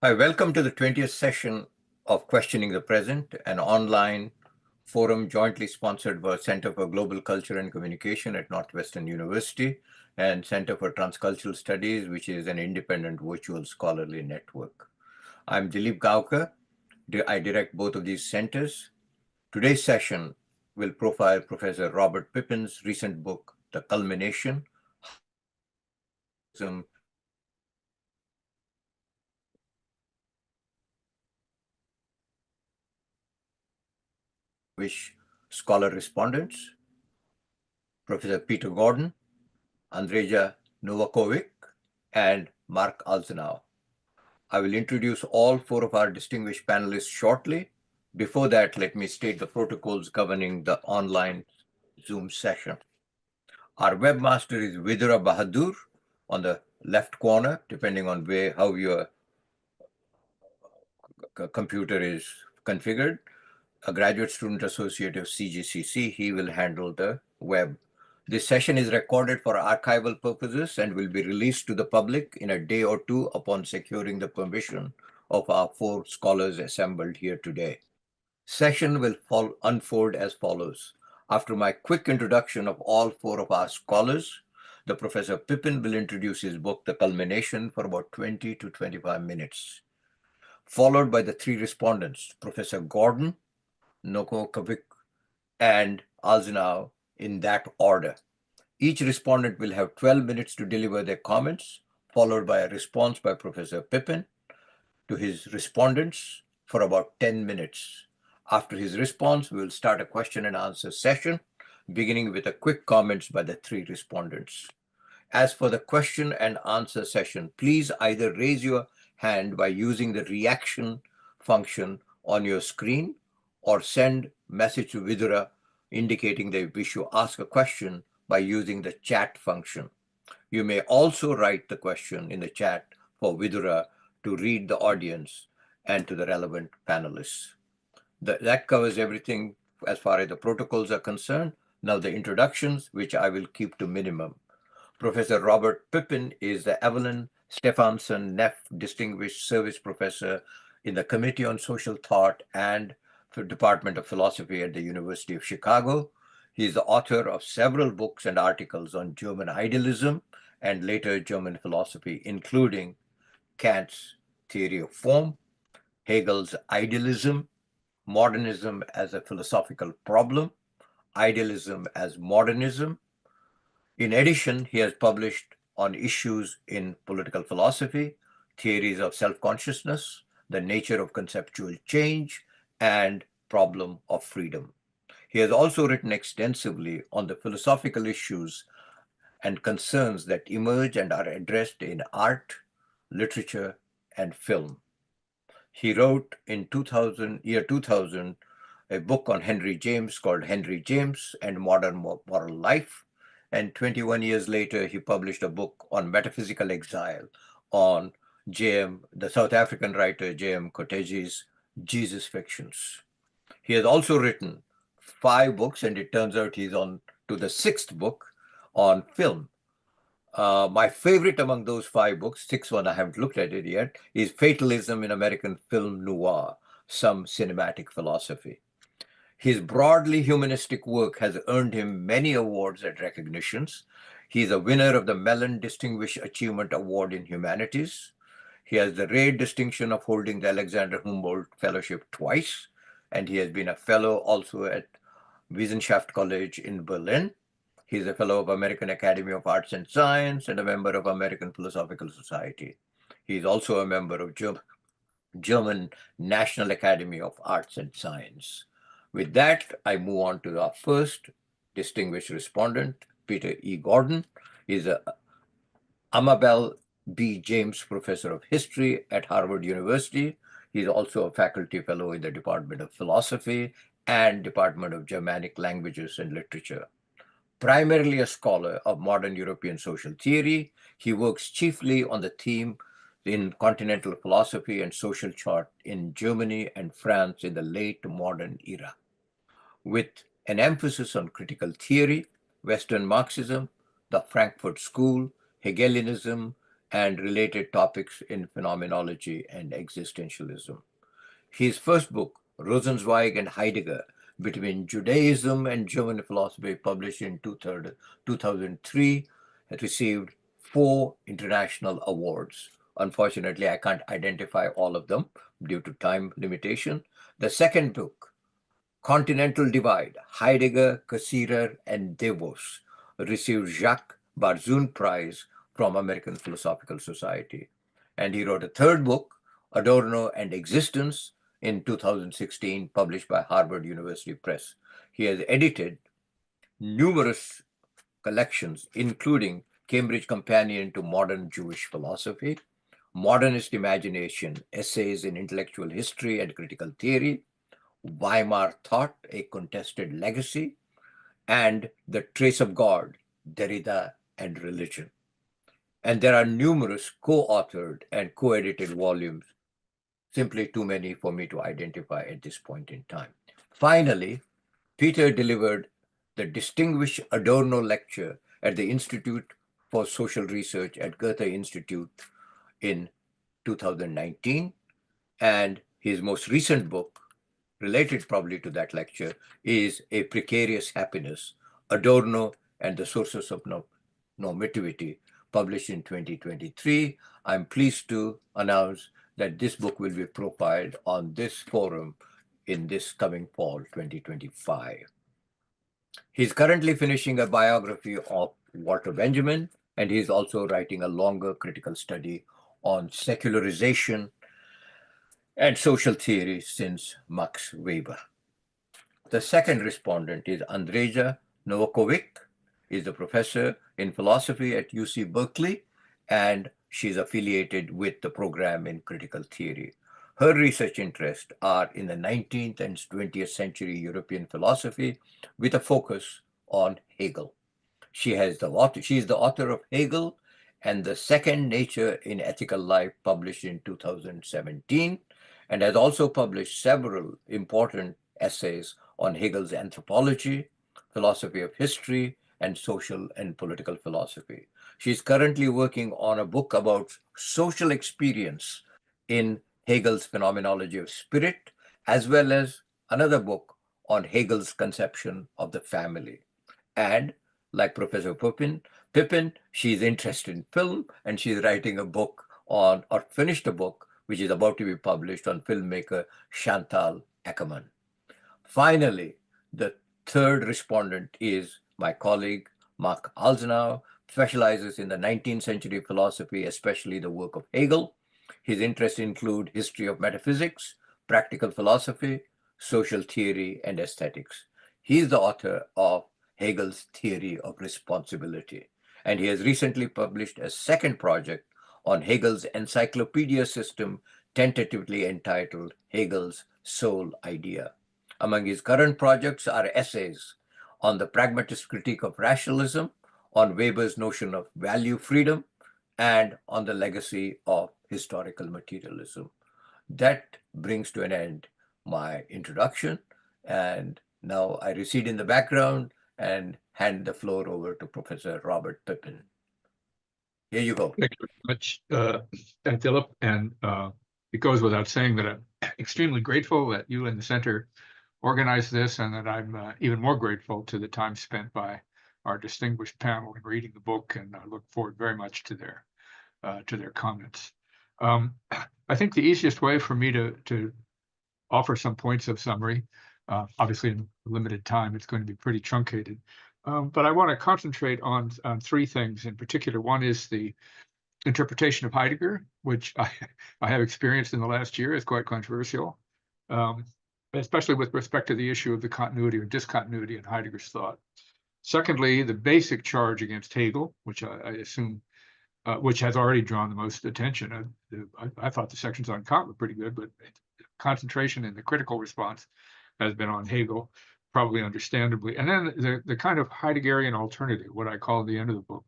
Hi, welcome to the 20th session of Questioning the Present, an online forum jointly sponsored by Center for Global Culture and Communication at Northwestern University and Center for Transcultural Studies, which is an independent virtual scholarly network. I'm Dilip Gaukar. I direct both of these centers. Today's session will profile Professor Robert Pippin's recent book, The Culmination, which scholar respondents, Professor Peter Gordon, Andreja Novakovic, and Mark Alzenau. I will introduce all four of our distinguished panelists shortly. Before that, let me state the protocols governing the online Zoom session. Our webmaster is Vidura Bahadur on the left corner, depending on how your computer is configured. A graduate student associate of CGCC, he will handle the web. This session is recorded for archival purposes and will be released to the public in a day or two upon securing the permission of our four scholars assembled here today. Session will unfold as follows. After my quick introduction of all four of our scholars, the Professor Pippin will introduce his book, The Culmination, for about 20 to 25 minutes, followed by the three respondents, Professor Gordon, Novakovic, and Alzenau, in that order. Each respondent will have 12 minutes to deliver their comments, followed by a response by Professor Pippin to his respondents for about 10 minutes. After his response, we will start a question and answer session, beginning with a quick comments by the three respondents. As for the question and answer session, please either raise your hand by using the reaction function on your screen or send message to Vidura indicating that you wish to ask a question by using the chat function. You may also write the question in the chat for Vidura to read the audience and to the relevant panelists. That covers everything as far as the protocols are concerned. Now the introductions, which I will keep to minimum. Professor Robert Pippin is the Evelyn Stephenson Neff Distinguished Service Professor in the Committee on Social Thought and the Department of Philosophy at the University of Chicago. He is the author of several books and articles on German idealism and later German philosophy, including Kant's Theory of Form, Hegel's Idealism, Modernism as a Philosophical Problem, Idealism as Modernism. In addition, he has published on issues in political philosophy, theories of self-consciousness, the nature of conceptual change, and problem of freedom. He has also written extensively on the philosophical issues and concerns that emerge and are addressed in art, literature, and film. He wrote in 2000, a book on Henry James called Henry James and Modern Moral Life. And 21 years later, he published a book on metaphysical exile on the South African writer J.M. Coteje's Jesus Fictions. He has also written 5 books, and it turns out he's on to the 6th book on film. My favorite among those 5 books, 6th one I haven't looked at it yet, is Fatalism in American Film Noir, Some Cinematic Philosophy. His broadly humanistic work has earned him many awards and recognitions. He is a winner of the Mellon Distinguished Achievement Award in Humanities. He has the rare distinction of holding the Alexander Humboldt Fellowship twice, and he has been a fellow also at Wissenschaft College in Berlin. He is a fellow of American Academy of Arts and Science and a member of American Philosophical Society. He is also a member of German National Academy of Arts and Science. With that, I move on to our first distinguished respondent, Peter E. Gordon. He's a Amabel B. James Professor of History at Harvard University. He's also a faculty fellow in the Department of Philosophy and Department of Germanic Languages and Literature. Primarily a scholar of modern European social theory, he works chiefly on the theme in continental philosophy and social thought in Germany and France in the late modern era, with an emphasis on critical theory, Western Marxism, the Frankfurt School, Hegelianism, and related topics in phenomenology and existentialism. His first book, Rosenzweig and Heidegger, Between Judaism and German Philosophy, published in 2003, has received 4 international awards. Unfortunately, I can't identify all of them due to time limitation. The second book, Continental Divide, Heidegger, Cassirer, and Devos, received Jacques Barzun Prize from American Philosophical Society. And he wrote a third book, Adorno and Existence, in 2016, published by Harvard University Press. He has edited numerous collections, including Cambridge Companion to Modern Jewish Philosophy, Modernist Imagination, Essays in Intellectual History and Critical Theory, Weimar Thought, A Contested Legacy, and The Trace of God, Derrida and Religion. And there are numerous co-authored and co-edited volumes, simply too many for me to identify at this point in time. Finally, Peter delivered the Distinguished Adorno Lecture at the Institute for Social Research at Goethe Institute in 2019, and his most recent book, related probably to that lecture, is A Precarious Happiness, Adorno and the Sources of Normativity, published in 2023. I'm pleased to announce that this book will be profiled on this forum in this coming fall, 2025. He's currently finishing a biography of Walter Benjamin, and he's also writing a longer critical study on secularization and social theory since Max Weber. The second respondent is Andreja Novakovic, is a professor in philosophy at UC Berkeley, and she's affiliated with the program in critical theory. Her research interests are in the 19th and 20th century European philosophy with a focus on Hegel. She is the author of Hegel and the Second Nature in Ethical Life, published in 2017, and has also published several important essays on Hegel's anthropology, philosophy of history, and social and political philosophy. She's currently working on a book about social experience in Hegel's phenomenology of spirit, as well as another book on Hegel's conception of the family. And like Professor Pippin, she's interested in film, and she's writing a book on, or finished a book, which is about to be published, on filmmaker Chantal Ackerman. Finally, the third respondent is my colleague, Mark Alzenau, specializes in the 19th century philosophy, especially the work of Hegel. His interests include history of metaphysics, practical philosophy, social theory, and aesthetics. He is the author of Hegel's Theory of Responsibility, and he has recently published a second project on Hegel's encyclopedia system, tentatively entitled Hegel's Sole Idea. Among his current projects are essays on the pragmatist critique of rationalism, on Weber's notion of value freedom, and on the legacy of historical materialism. That brings to an end my introduction, and now I recede in the background and hand the floor over to Professor Robert Pippin. Here you go. Thank you very much, Philip. And it goes without saying that I'm extremely grateful that you and the center organized this, and that I'm even more grateful to the time spent by our distinguished panel in reading the book, and I look forward very much to their comments. I think the easiest way for me to offer some points of summary, obviously in limited time, it's going to be pretty truncated, but I want to concentrate on 3 things in particular. One is the interpretation of Heidegger, which I have experienced in the last year, is quite controversial, especially with respect to the issue of the continuity or discontinuity in Heidegger's thought. Secondly, the basic charge against Hegel, which I assume, which has already drawn the most attention. I thought the sections on Kant were pretty good, but concentration in the critical response has been on Hegel, probably understandably. And then the kind of Heideggerian alternative, what I call at the end of the book,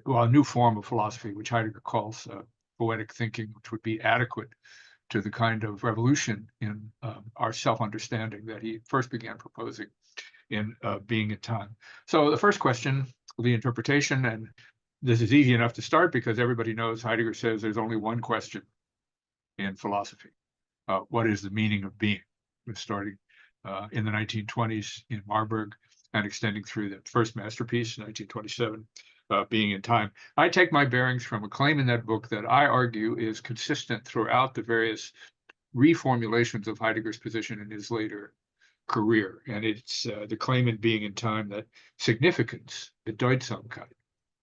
well, a new form of philosophy, which Heidegger calls poetic thinking, which would be adequate to the kind of revolution in our self-understanding that he first began proposing in Being and Time. So the first question, the interpretation, and this is easy enough to start because everybody knows Heidegger says there's only one question in philosophy. What is the meaning of being? We're starting in the 1920s in Marburg and extending through the first masterpiece, 1927, Being in Time. I take my bearings from a claim in that book that I argue is consistent throughout the various reformulations of Heidegger's position in his later career. And it's the claim in Being in Time that significance, Bedeutsamkeit,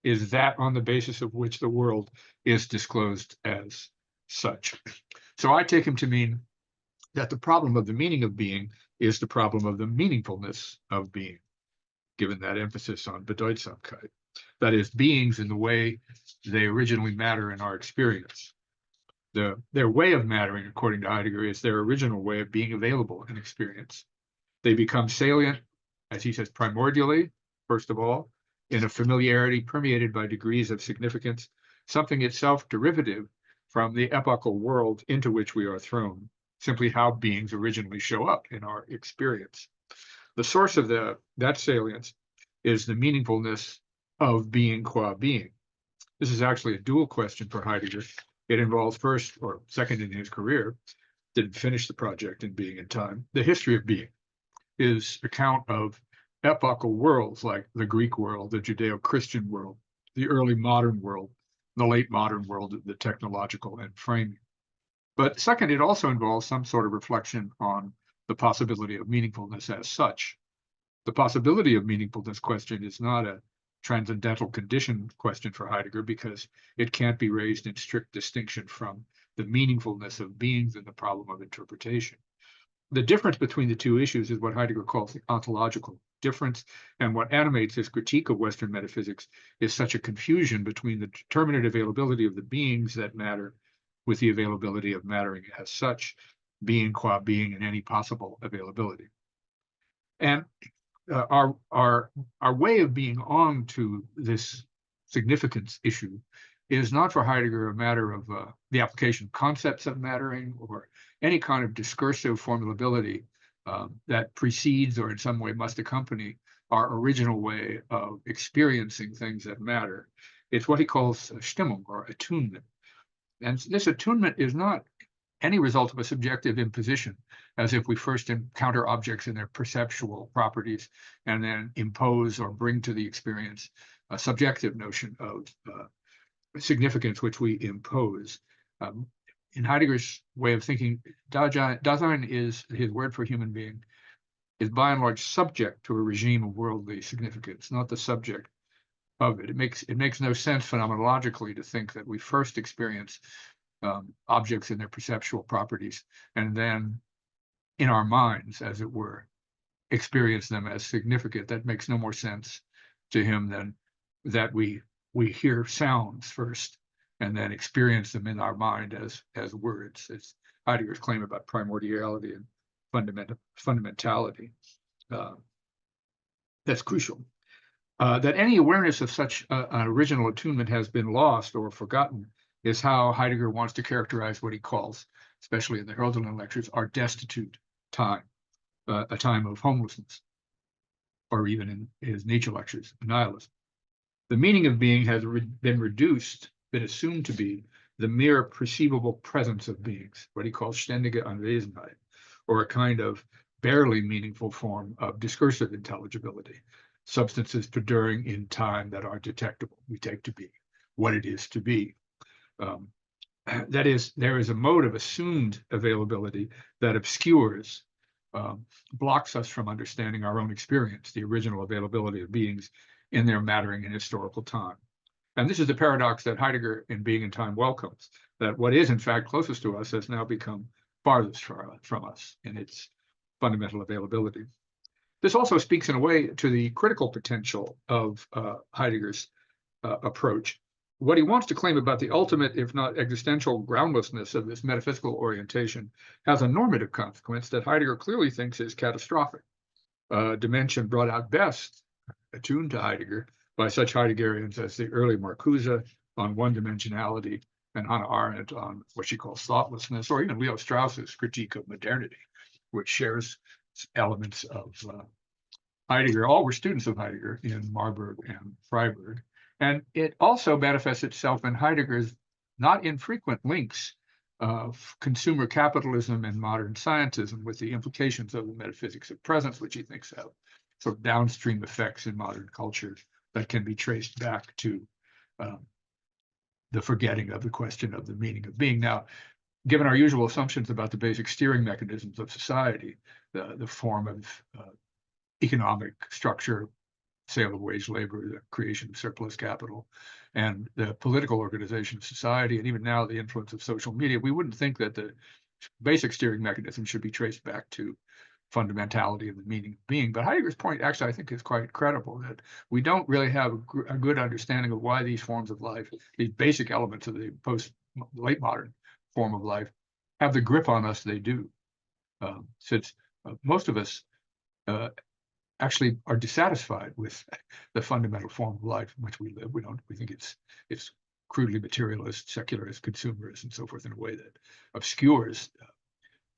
is that on the basis of which the world is disclosed as such. So I take him to mean that the problem of the meaning of being is the problem of the meaningfulness of being, given that emphasis on Bedeutsamkeit. That is, beings in the way they originally matter in our experience. Their way of mattering, according to Heidegger, is their original way of being available in experience. They become salient, as he says, primordially, first of all, in a familiarity permeated by degrees of significance, something itself derivative from the epochal world into which we are thrown, simply how beings originally show up in our experience. The source of that salience is the meaningfulness of being qua being. This is actually a dual question for Heidegger. It involves first or second in his career, didn't finish the project in Being in Time, the history of being, his account of epochal worlds like the Greek world, the Judeo-Christian world, the early modern world, the late modern world, the technological and framing. But second, it also involves some sort of reflection on the possibility of meaningfulness as such. The possibility of meaningfulness question is not a transcendental condition question for Heidegger because it can't be raised in strict distinction from the meaningfulness of beings and the problem of interpretation. The difference between the two issues is what Heidegger calls the ontological difference, and what animates his critique of Western metaphysics is such a confusion between the determinate availability of the beings that matter with the availability of mattering as such, being qua being in any possible availability. And our way of being on to this significance issue is not for Heidegger a matter of the application of concepts of mattering or any kind of discursive formulability that precedes or in some way must accompany our original way of experiencing things that matter. It's what he calls Stimmung or attunement. And this attunement is not any result of a subjective imposition, as if we first encounter objects in their perceptual properties and then impose or bring to the experience a subjective notion of significance which we impose. In Heidegger's way of thinking, Dasein is his word for human being, is by and large subject to a regime of worldly significance, not the subject of it. It makes no sense phenomenologically to think that we first experience objects in their perceptual properties and then in our minds, as it were, experience them as significant. That makes no more sense to him than that we hear sounds first and then experience them in our mind as words. It's Heidegger's claim about primordiality and fundamentality. That's crucial. That any awareness of such an original attunement has been lost or forgotten is how Heidegger wants to characterize what he calls, especially in the Hölderlin lectures, our destitute time, a time of homelessness, or even in his Nietzsche lectures, nihilism. The meaning of being has been assumed to be the mere perceivable presence of beings, what he calls ständige Anwesenheit, or a kind of barely meaningful form of discursive intelligibility, substances perduring in time that are detectable, we take to be what it is to be. That is, there is a mode of assumed availability that obscures, blocks us from understanding our own experience, the original availability of beings in their mattering in historical time. And this is the paradox that Heidegger in Being in Time welcomes, that what is in fact closest to us has now become farthest from us in its fundamental availability. This also speaks in a way to the critical potential of Heidegger's approach. What he wants to claim about the ultimate, if not existential, groundlessness of this metaphysical orientation has a normative consequence that Heidegger clearly thinks is catastrophic. A dimension brought out best, attuned to Heidegger, by such Heideggerians as the early Marcuse on one-dimensionality and Hannah Arendt on what she calls thoughtlessness, or even Leo Strauss's critique of modernity, which shares elements of Heidegger. All were students of Heidegger in Marburg and Freiburg. And it also manifests itself in Heidegger's not infrequent links of consumer capitalism and modern scientism, with the implications of the metaphysics of presence, which he thinks have sort of downstream effects in modern culture that can be traced back to the forgetting of the question of the meaning of being. Now, given our usual assumptions about the basic steering mechanisms of society, the form of economic structure, sale of wage labor, the creation of surplus capital, and the political organization of society, and even now the influence of social media, we wouldn't think that the basic steering mechanism should be traced back to fundamentality of the meaning of being. But Heidegger's point, actually, I think is quite credible, that we don't really have a good understanding of why these forms of life, these basic elements of the late modern form of life, have the grip on us they do. Since most of us actually are dissatisfied with the fundamental form of life in which we live. We think it's crudely materialist, secularist, consumerist, and so forth, in a way that obscures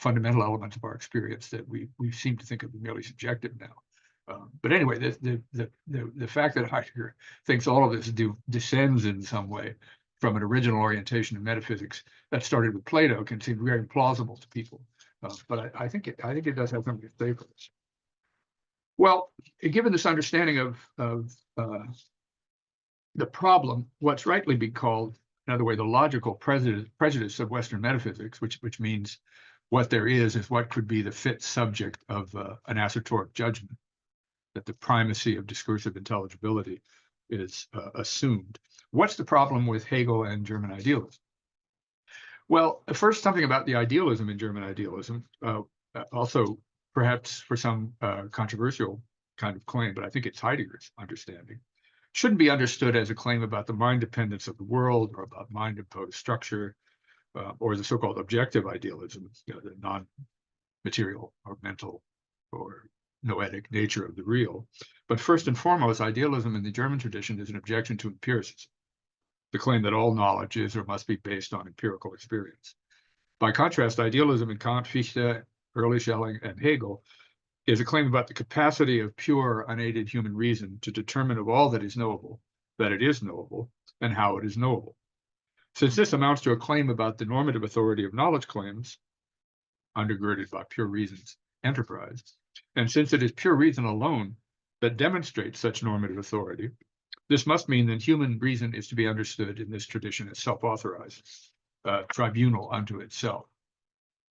fundamental elements of our experience that we seem to think of merely subjective now. But anyway, the fact that Heidegger thinks all of this descends in some way from an original orientation in metaphysics that started with Plato can seem very plausible to people. But I think it does have something to say for us. Well, given this understanding of the problem, what's rightly be called, another way, the logical prejudice of Western metaphysics, which means what there is what could be the fit subject of an assertoric judgment, that the primacy of discursive intelligibility is assumed. What's the problem with Hegel and German idealism? Well, first, something about the idealism in German idealism, also perhaps for some controversial kind of claim, but I think it's Heidegger's understanding, shouldn't be understood as a claim about the mind dependence of the world, or about mind-imposed structure, or the so-called objective idealism, the non-material or mental or noetic nature of the real. But first and foremost, idealism in the German tradition is an objection to empiricism, the claim that all knowledge is or must be based on empirical experience. By contrast, idealism in Kant, Fichte, early Schelling, and Hegel is a claim about the capacity of pure, unaided human reason to determine of all that is knowable, that it is knowable, and how it is knowable. Since this amounts to a claim about the normative authority of knowledge claims, undergirded by pure reason's enterprise, and since it is pure reason alone that demonstrates such normative authority, this must mean that human reason is to be understood in this tradition as self-authorized, tribunal unto itself.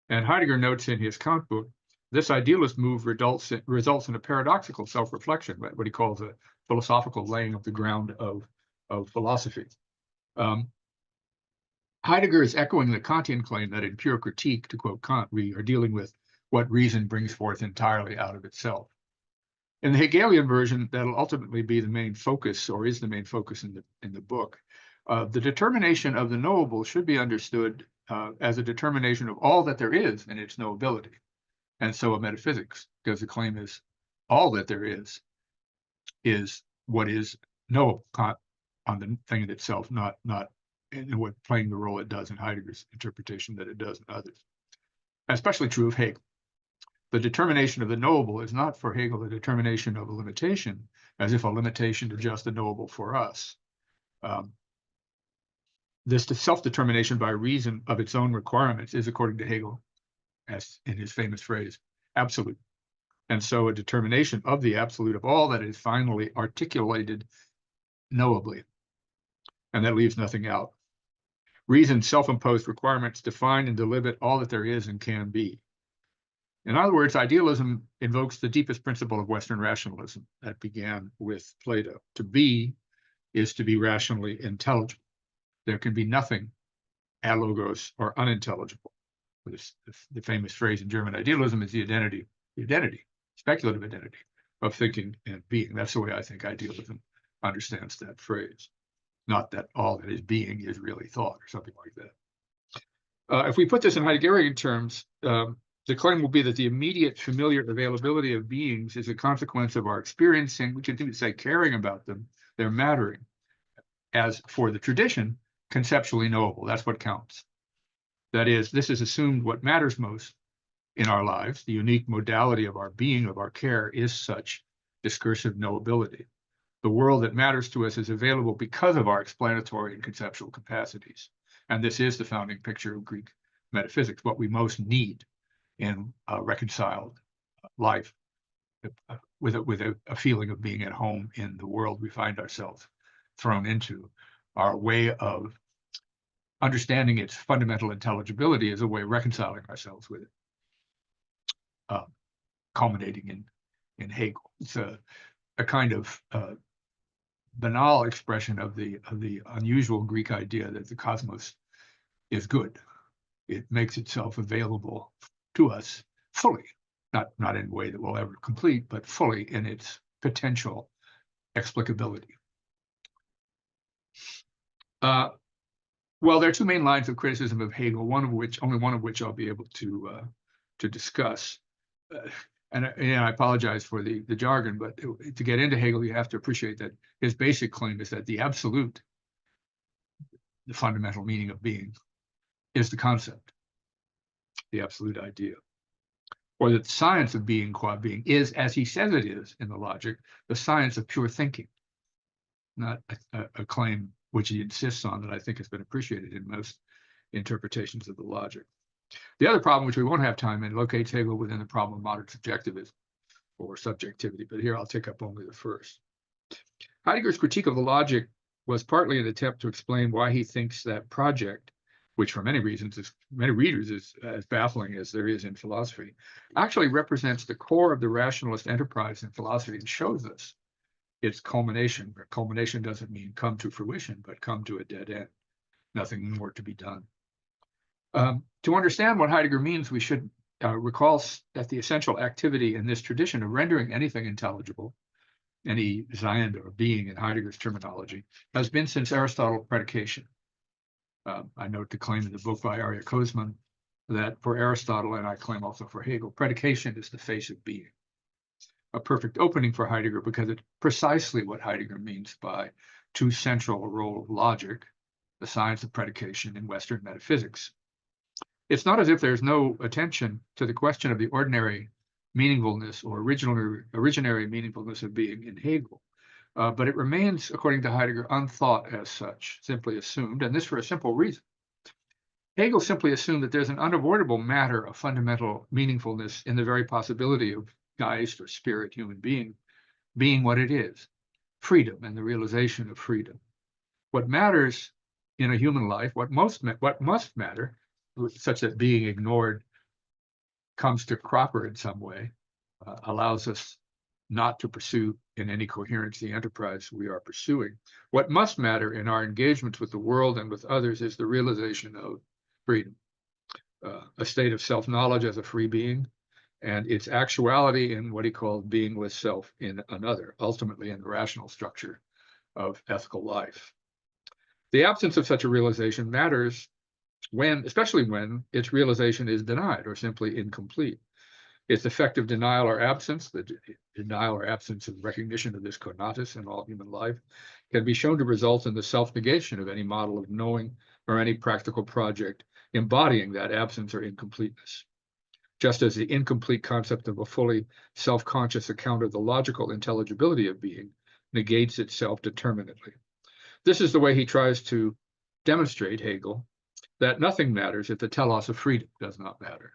And Heidegger notes in his Kant book, this idealist move results in a paradoxical self-reflection, what he calls a philosophical laying of the ground of philosophy. Heidegger is echoing the Kantian claim that in pure critique, to quote Kant, we are dealing with what reason brings forth entirely out of itself. In the Hegelian version, that'll ultimately be the main focus, or is the main focus in the book. The determination of the knowable should be understood as a determination of all that there is in its knowability, and so of metaphysics, because the claim is all that there is what is knowable on the thing in itself, not in what playing the role it does in Heidegger's interpretation that it does in others. Especially true of Hegel. The determination of the knowable is not for Hegel the determination of a limitation, as if a limitation is just the knowable for us. This self-determination by reason of its own requirements is, according to Hegel, as in his famous phrase, absolute. And so a determination of the absolute of all that is finally articulated knowably, and that leaves nothing out. Reason's self-imposed requirements define and delimit all that there is and can be. In other words, idealism invokes the deepest principle of Western rationalism that began with Plato. To be is to be rationally intelligible. There can be nothing alogos or unintelligible. The famous phrase in German idealism is the identity, speculative identity of thinking and being. That's the way I think idealism understands that phrase. Not that all that is being is really thought or something like that. If we put this in Heideggerian terms, the claim will be that the immediate familiar availability of beings is a consequence of our experiencing, we can even say caring about them, their mattering. As for the tradition, conceptually knowable, that's what counts. That is, this is assumed what matters most in our lives. The unique modality of our being, of our care, is such discursive knowability. The world that matters to us is available because of our explanatory and conceptual capacities. And this is the founding picture of Greek metaphysics, what we most need in a reconciled life, with a feeling of being at home in the world we find ourselves thrown into. Our way of understanding its fundamental intelligibility is a way of reconciling ourselves with it, culminating in Hegel. It's a kind of banal expression of the unusual Greek idea that the cosmos is good. It makes itself available to us fully, not in a way that we'll ever complete, but fully in its potential explicability. Well, there are two main lines of criticism of Hegel, only one of which I'll be able to discuss. And I apologize for the jargon, but to get into Hegel, you have to appreciate that his basic claim is that the absolute, the fundamental meaning of being, is the concept, the absolute idea. Or that the science of being qua being is, as he says it is in the logic, the science of pure thinking, not a claim which he insists on that I think has been appreciated in most interpretations of the logic. The other problem, which we won't have time in, locates Hegel within the problem of modern subjectivism or subjectivity, but here I'll take up only the first. Heidegger's critique of the logic was partly an attempt to explain why he thinks that project, which for many reasons, many readers is as baffling as there is in philosophy, actually represents the core of the rationalist enterprise in philosophy and shows us its culmination. Culmination doesn't mean come to fruition, but come to a dead end, nothing more to be done. To understand what Heidegger means, we should recall that the essential activity in this tradition of rendering anything intelligible, any Sein or being in Heidegger's terminology, has been since Aristotle predication. I note the claim in the book by Arya Kozman that for Aristotle, and I claim also for Hegel, predication is the face of being. A perfect opening for Heidegger because it's precisely what Heidegger means by too central a role of logic, the science of predication in Western metaphysics. It's not as if there's no attention to the question of the ordinary meaningfulness or originary meaningfulness of being in Hegel, but it remains, according to Heidegger, unthought as such, simply assumed, and this for a simple reason. Hegel simply assumed that there's an unavoidable matter of fundamental meaningfulness in the very possibility of Geist or spirit, human being what it is, freedom and the realization of freedom. What matters in a human life, what must matter, such that being ignored comes to proper in some way, allows us not to pursue in any coherence the enterprise we are pursuing. What must matter in our engagements with the world and with others is the realization of freedom, a state of self-knowledge as a free being, and its actuality in what he called beingless self in another, ultimately in the rational structure of ethical life. The absence of such a realization matters especially when its realization is denied or simply incomplete. Its effective denial or absence, the denial or absence of recognition of this conatus in all human life, can be shown to result in the self-negation of any model of knowing or any practical project embodying that absence or incompleteness. Just as the incomplete concept of a fully self-conscious account of the logical intelligibility of being negates itself determinately. This is the way he tries to demonstrate, Hegel, that nothing matters if the telos of freedom does not matter,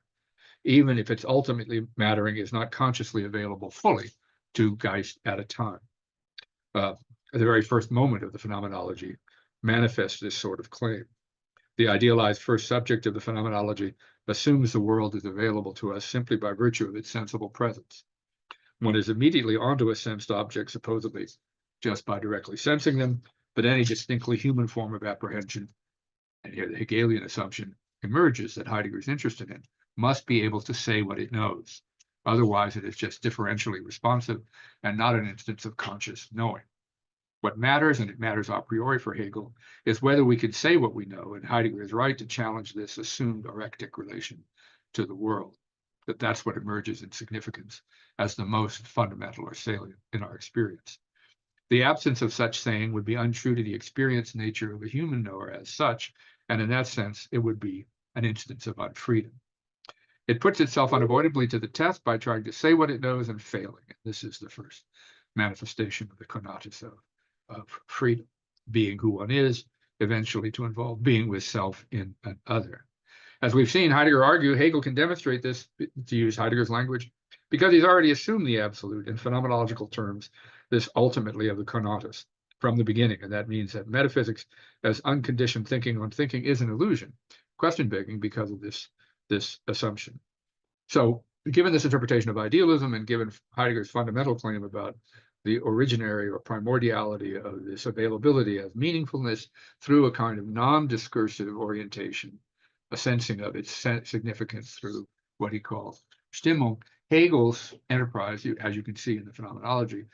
even if its ultimately mattering is not consciously available fully to Geist at a time. The very first moment of the phenomenology manifests this sort of claim. The idealized first subject of the phenomenology assumes the world is available to us simply by virtue of its sensible presence. One is immediately onto a sensed object, supposedly just by directly sensing them, but any distinctly human form of apprehension, and here the Hegelian assumption emerges that Heidegger is interested in, must be able to say what it knows. Otherwise, it is just differentially responsive and not an instance of conscious knowing. What matters, and it matters a priori for Hegel, is whether we can say what we know, and Heidegger is right to challenge this assumed orectic relation to the world, that's what emerges in significance as the most fundamental or salient in our experience. The absence of such saying would be untrue to the experience nature of a human knower as such, and in that sense, it would be an instance of unfreedom. It puts itself unavoidably to the test by trying to say what it knows and failing. This is the first manifestation of the conatus of freedom, being who one is, eventually to involve being with self in an other. As we've seen Heidegger argue, Hegel can demonstrate this, to use Heidegger's language, because he's already assumed the absolute in phenomenological terms, this ultimately of the conatus from the beginning. And that means that metaphysics as unconditioned thinking on thinking is an illusion, question begging because of this assumption. So given this interpretation of idealism and given Heidegger's fundamental claim about the originary or primordiality of this availability of meaningfulness through a kind of non-discursive orientation, a sensing of its significance through what he calls Stimmung, Hegel's enterprise, as you can see in the phenomenology,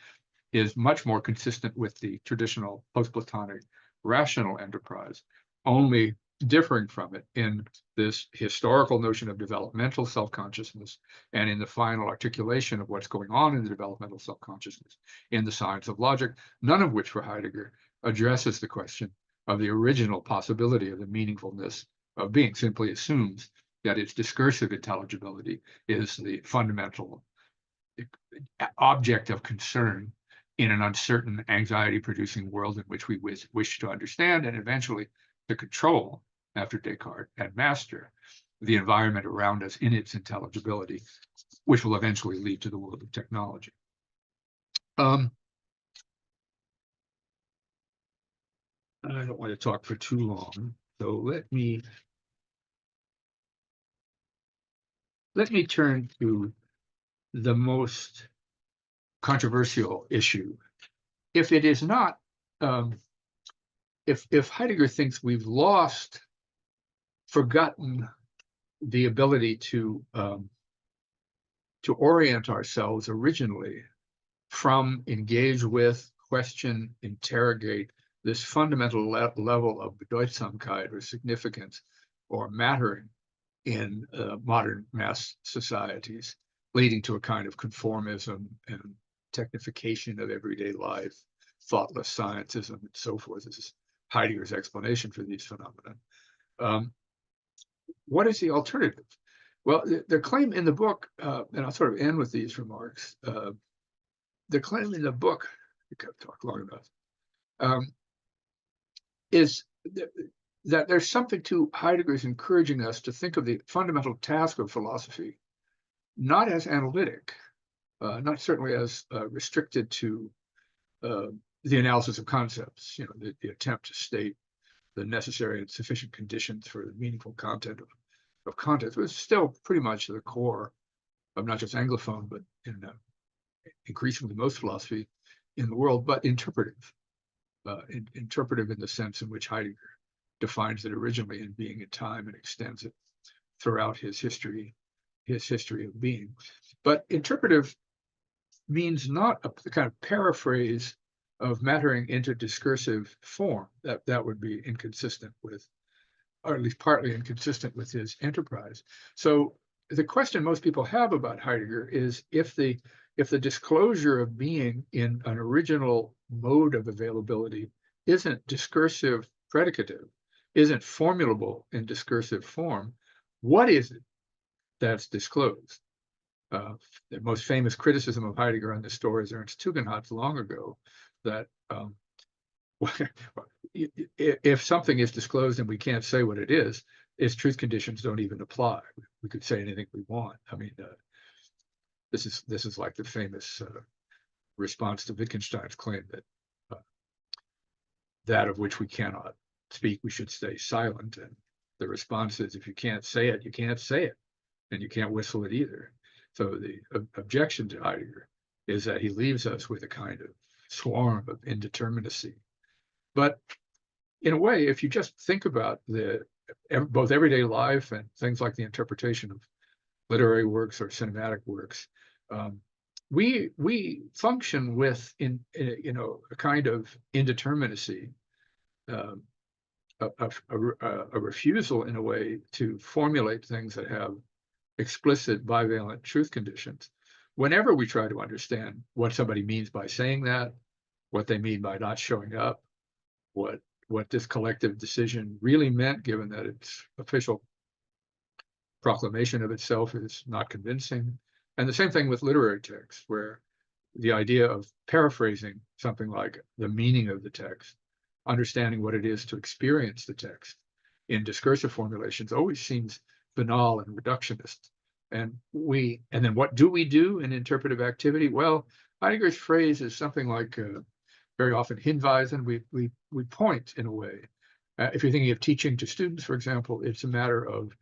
is much more consistent with the traditional post-Platonic rational enterprise, only differing from it in this historical notion of developmental self-consciousness and in the final articulation of what's going on in the developmental self-consciousness in the science of logic, none of which for Heidegger addresses the question of the original possibility of the meaningfulness of being, simply assumes that its discursive intelligibility is the fundamental object of concern in an uncertain, anxiety-producing world in which we wish to understand and eventually to control, after Descartes, and master the environment around us in its intelligibility, which will eventually lead to the world of technology. I don't want to talk for too long, so let me turn to the most controversial issue. If it is not, if Heidegger thinks we've forgotten the ability to orient ourselves originally from, engage with, question, interrogate this fundamental level of Bedeutsamkeit or significance or mattering in modern mass societies, leading to a kind of conformism and technification of everyday life, thoughtless scientism, and so forth. This is Heidegger's explanation for these phenomena. What is the alternative? Well, the claim in the book, and I'll sort of end with these remarks, the claim in the book, I can't talk long enough, is that there's something to Heidegger's encouraging us to think of the fundamental task of philosophy, not as analytic, not certainly as restricted to the analysis of concepts, the attempt to state the necessary and sufficient conditions for the meaningful content of content, was still pretty much the core of not just Anglophone, but in increasingly most philosophy in the world, but interpretive. Interpretive in the sense in which Heidegger defines it originally in being and time and extends it throughout his history of being. But interpretive means not a kind of paraphrase of mattering into discursive form. That would be inconsistent with, or at least partly inconsistent with his enterprise. So the question most people have about Heidegger is if the disclosure of being in an original mode of availability isn't discursive predicative, isn't formulable in discursive form, what is it that's disclosed? The most famous criticism of Heidegger on this story is Ernst Tugendhat's long ago, that if something is disclosed and we can't say what it is, its truth conditions don't even apply. We could say anything we want. I mean, this is like the famous response to Wittgenstein's claim that that of which we cannot speak, we should stay silent. And the response is, if you can't say it, you can't say it, and you can't whistle it either. So the objection to Heidegger is that he leaves us with a kind of swarm of indeterminacy. But in a way, if you just think about both everyday life and things like the interpretation of literary works or cinematic works, we function with a kind of indeterminacy, a refusal in a way to formulate things that have explicit bivalent truth conditions. Whenever we try to understand what somebody means by saying that, what they mean by not showing up, what this collective decision really meant, given that its official proclamation of itself is not convincing. And the same thing with literary texts, where the idea of paraphrasing something like the meaning of the text, understanding what it is to experience the text in discursive formulations always seems banal and reductionist. And then what do we do in interpretive activity? Well, Heidegger's phrase is something like very often Hinweisen, we point in a way. If you're thinking of teaching to students, for example, it's a matter of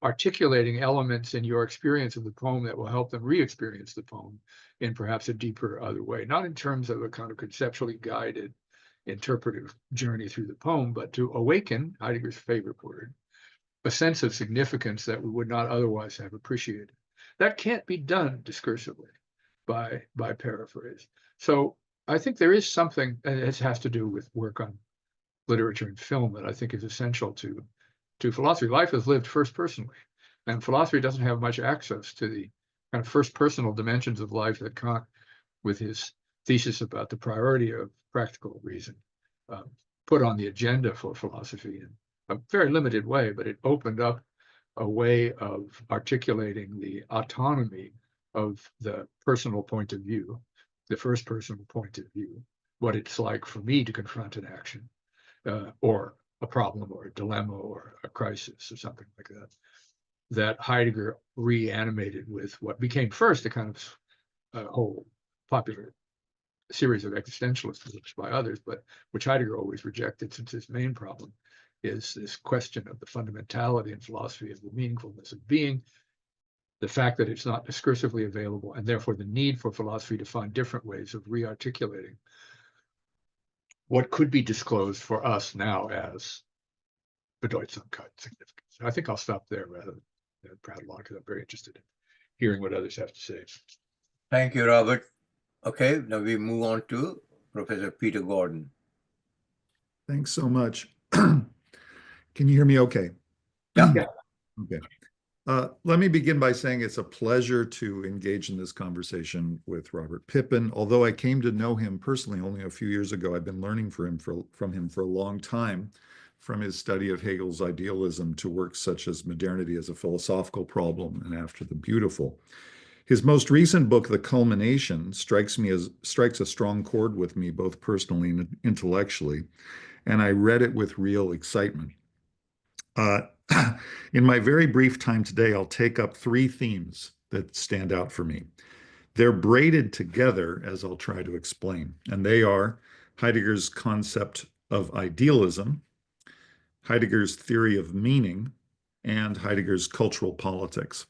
articulating elements in your experience of the poem that will help them re-experience the poem in perhaps a deeper other way, not in terms of a kind of conceptually guided interpretive journey through the poem, but to awaken, Heidegger's favorite word, a sense of significance that we would not otherwise have appreciated. That can't be done discursively by paraphrase. So I think there is something, and it has to do with work on literature and film, that I think is essential to philosophy. Life is lived first personally, and philosophy doesn't have much access to the kind of first personal dimensions of life that Kant, with his thesis about the priority of practical reason, put on the agenda for philosophy in a very limited way, but it opened up a way of articulating the autonomy of the personal point of view, the first personal point of view, what it's like for me to confront an action or a problem or a dilemma or a crisis or something like that, that Heidegger reanimated with what became first a kind of whole popular series of existentialist books by others, but which Heidegger always rejected, since his main problem is this question of the fundamentality in philosophy of the meaningfulness of being, the fact that it's not discursively available, and therefore the need for philosophy to find different ways of re-articulating what could be disclosed for us now as Bedeutsamkeit, significance. I think I'll stop there rather than prattle on, because I'm very interested in hearing what others have to say. Thank you, Robert. Okay, now we move on to Professor Peter Gordon. Thanks so much. Can you hear me okay? Yeah. Okay. Let me begin by saying it's a pleasure to engage in this conversation with Robert Pippin. Although I came to know him personally only a few years ago, I've been learning from him for a long time, from his study of Hegel's idealism to works such as Modernity as a Philosophical Problem and After the Beautiful. His most recent book, The Culmination, strikes a strong chord with me, both personally and intellectually, and I read it with real excitement. In my very brief time today, I'll take up three themes that stand out for me. They're braided together, as I'll try to explain, and they are Heidegger's concept of idealism, Heidegger's theory of meaning, and Heidegger's cultural politics.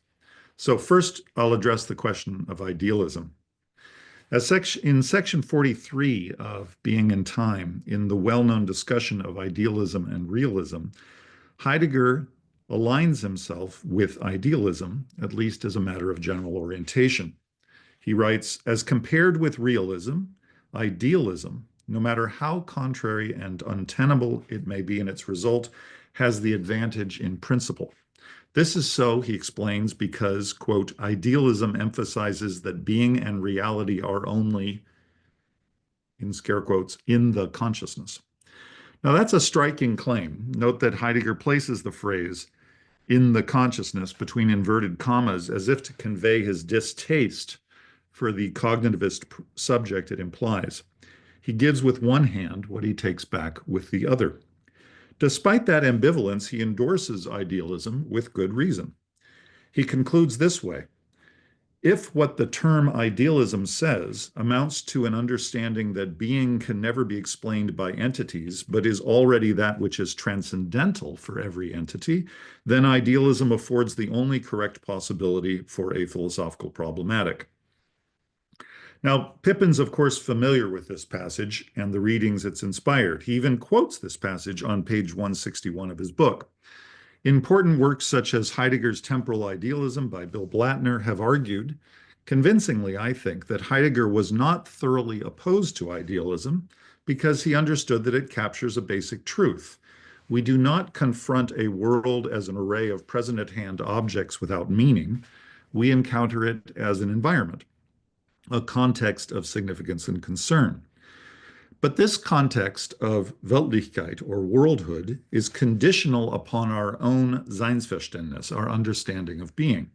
So first, I'll address the question of idealism. In section 43 of Being and Time, in the well-known discussion of idealism and realism, Heidegger aligns himself with idealism, at least as a matter of general orientation. He writes, as compared with realism, idealism, no matter how contrary and untenable it may be in its result, has the advantage in principle. This is so, he explains, because, quote, idealism emphasizes that being and reality are only, in scare quotes, in the consciousness. Now, that's a striking claim. Note that Heidegger places the phrase in the consciousness between inverted commas as if to convey his distaste for the cognitivist subject it implies. He gives with one hand what he takes back with the other. Despite that ambivalence, he endorses idealism with good reason. He concludes this way: if what the term idealism says amounts to an understanding that being can never be explained by entities, but is already that which is transcendental for every entity, then idealism affords the only correct possibility for a philosophical problematic. Now, Pippin's, of course, familiar with this passage and the readings it's inspired. He even quotes this passage on page 161 of his book. Important works such as Heidegger's Temporal Idealism by Bill Blattner have argued, convincingly, I think, that Heidegger was not thoroughly opposed to idealism because he understood that it captures a basic truth. We do not confront a world as an array of present-at-hand objects without meaning. We encounter it as an environment, a context of significance and concern. But this context of Weltlichkeit, or worldhood, is conditional upon our own Seinsverständnis, our understanding of being.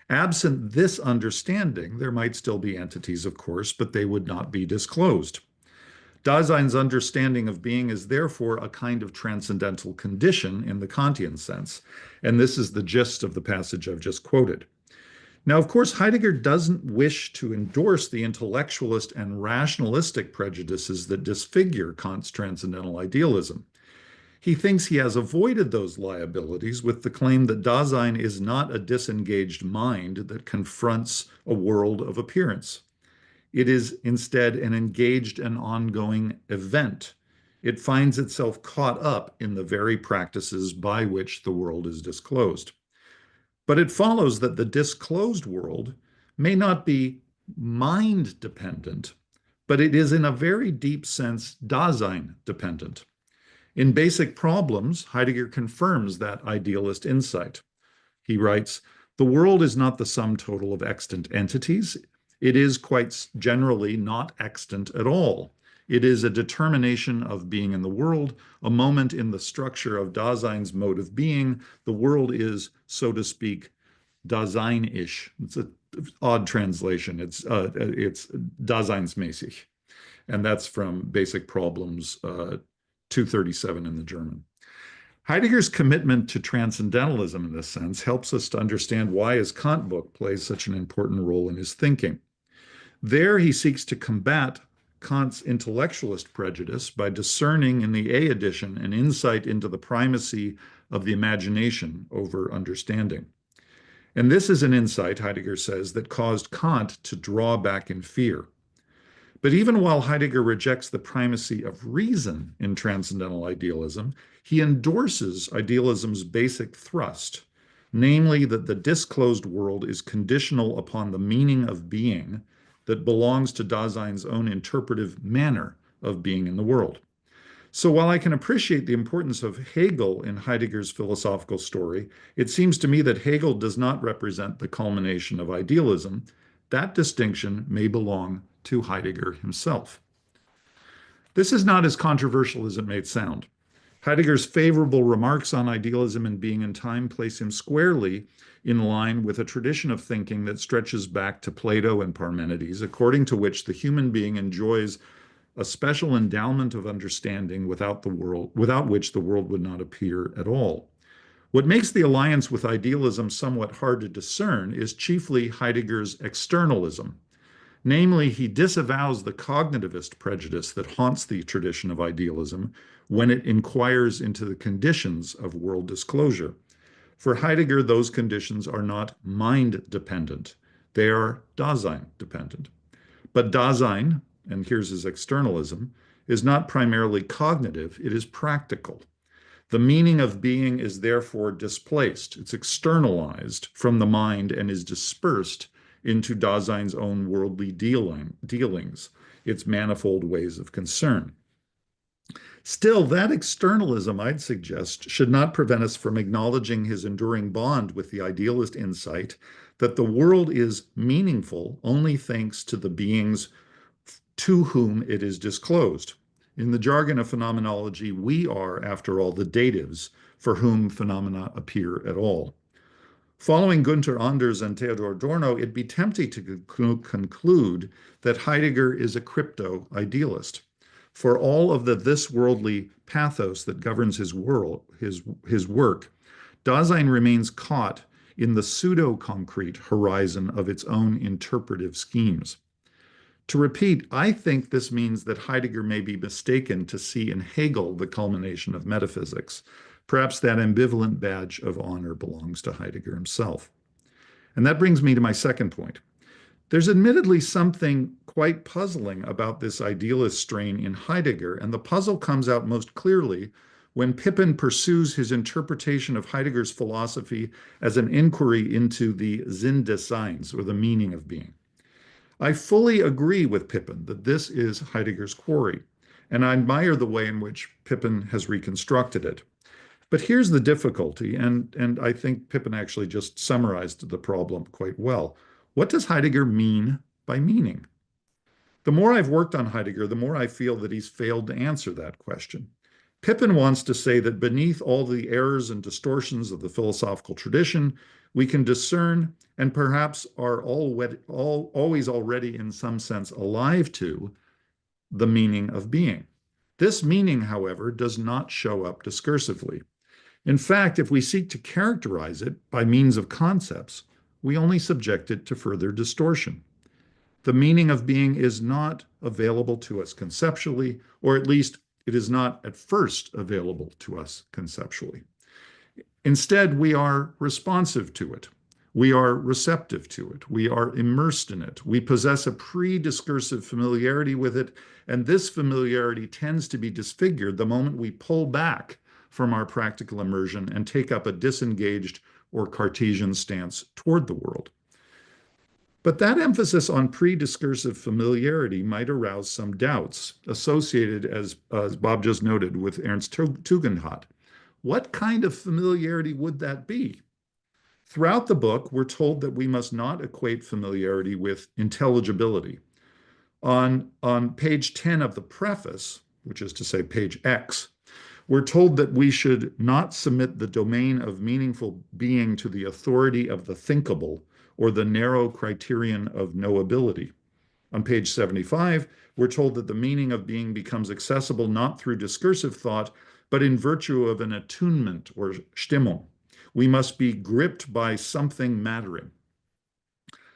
Absent this understanding, there might still be entities, of course, but they would not be disclosed. Dasein's understanding of being is therefore a kind of transcendental condition in the Kantian sense, and this is the gist of the passage I've just quoted. Now, of course, Heidegger doesn't wish to endorse the intellectualist and rationalistic prejudices that disfigure Kant's transcendental idealism. He thinks he has avoided those liabilities with the claim that Dasein is not a disengaged mind that confronts a world of appearance. It is instead an engaged and ongoing event. It finds itself caught up in the very practices by which the world is disclosed. But it follows that the disclosed world may not be mind dependent, but it is in a very deep sense Dasein dependent. In Basic Problems, Heidegger confirms that idealist insight. He writes, "The world is not the sum total of extant entities. It is quite generally not extant at all. It is a determination of being in the world, a moment in the structure of Dasein's mode of being. The world is, so to speak, Dasein-ish." It's an odd translation. It's Daseinsmäßig. And that's from Basic Problems 237 in the German. Heidegger's commitment to transcendentalism in this sense helps us to understand why his Kant book plays such an important role in his thinking. There he seeks to combat Kant's intellectualist prejudice by discerning in the A edition an insight into the primacy of the imagination over understanding. And this is an insight, Heidegger says, that caused Kant to draw back in fear. But even while Heidegger rejects the primacy of reason in transcendental idealism, he endorses idealism's basic thrust, namely that the disclosed world is conditional upon the meaning of being that belongs to Dasein's own interpretive manner of being in the world. So while I can appreciate the importance of Hegel in Heidegger's philosophical story, it seems to me that Hegel does not represent the culmination of idealism. That distinction may belong to Heidegger himself. This is not as controversial as it may sound. Heidegger's favorable remarks on idealism and being in time place him squarely in line with a tradition of thinking that stretches back to Plato and Parmenides, according to which the human being enjoys a special endowment of understanding without which the world would not appear at all. What makes the alliance with idealism somewhat hard to discern is chiefly Heidegger's externalism. Namely, he disavows the cognitivist prejudice that haunts the tradition of idealism when it inquires into the conditions of world disclosure. For Heidegger, those conditions are not mind-dependent. They are Dasein-dependent. But Dasein, and here's his externalism, is not primarily cognitive, it is practical. The meaning of being is therefore displaced. It's externalized from the mind and is dispersed into Dasein's own worldly dealings, its manifold ways of concern. Still, that externalism, I'd suggest, should not prevent us from acknowledging his enduring bond with the idealist insight that the world is meaningful only thanks to the beings to whom it is disclosed. In the jargon of phenomenology, we are, after all, the datives for whom phenomena appear at all. Following Gunther Anders and Theodor Adorno, it'd be tempting to conclude that Heidegger is a crypto-idealist. For all of the this-worldly pathos that governs his work, Dasein remains caught in the pseudo-concrete horizon of its own interpretive schemes. To repeat, I think this means that Heidegger may be mistaken to see in Hegel the culmination of metaphysics. Perhaps that ambivalent badge of honor belongs to Heidegger himself. And that brings me to my second point. There's admittedly something quite puzzling about this idealist strain in Heidegger, and the puzzle comes out most clearly when Pippin pursues his interpretation of Heidegger's philosophy as an inquiry into the Sinn des Seins, or the meaning of being. I fully agree with Pippin that this is Heidegger's quarry, and I admire the way in which Pippin has reconstructed it. But here's the difficulty, and I think Pippin actually just summarized the problem quite well. What does Heidegger mean by meaning? The more I've worked on Heidegger, the more I feel that he's failed to answer that question. Pippin wants to say that beneath all the errors and distortions of the philosophical tradition, we can discern and perhaps are always already in some sense alive to the meaning of being. This meaning, however, does not show up discursively. In fact, if we seek to characterize it by means of concepts, we only subject it to further distortion. The meaning of being is not available to us conceptually, or at least it is not at first available to us conceptually. Instead, we are responsive to it. We are receptive to it. We are immersed in it. We possess a pre-discursive familiarity with it, and this familiarity tends to be disfigured the moment we pull back from our practical immersion and take up a disengaged or Cartesian stance toward the world. But that emphasis on pre-discursive familiarity might arouse some doubts associated, as Bob just noted, with Ernst Tugendhat. What kind of familiarity would that be? Throughout the book, we're told that we must not equate familiarity with intelligibility. On page 10 of the preface, which is to say page X, we're told that we should not submit the domain of meaningful being to the authority of the thinkable or the narrow criterion of knowability. On page 75, we're told that the meaning of being becomes accessible not through discursive thought, but in virtue of an attunement or Stimmung. We must be gripped by something mattering.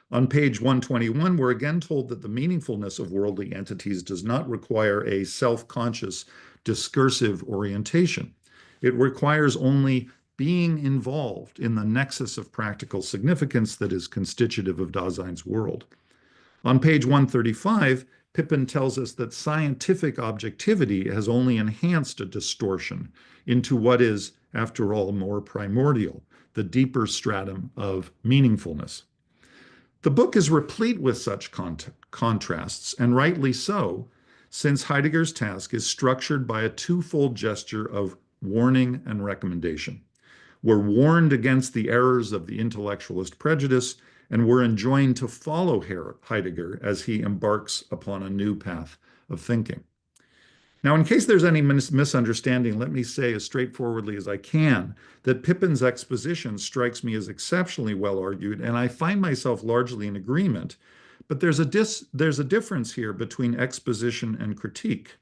On page 121, we're again told that the meaningfulness of worldly entities does not require a self-conscious discursive orientation. It requires only being involved in the nexus of practical significance that is constitutive of Dasein's world. On page 135, Pippin tells us that scientific objectivity has only enhanced a distortion into what is, after all, more primordial, the deeper stratum of meaningfulness. The book is replete with such contrasts, and rightly so, since Heidegger's task is structured by a twofold gesture of warning and recommendation. We're warned against the errors of the intellectualist prejudice, and we're enjoined to follow Heidegger as he embarks upon a new path of thinking. Now, in case there's any misunderstanding, let me say as straightforwardly as I can that Pippin's exposition strikes me as exceptionally well argued, and I find myself largely in agreement. But there's a difference here between exposition and critique.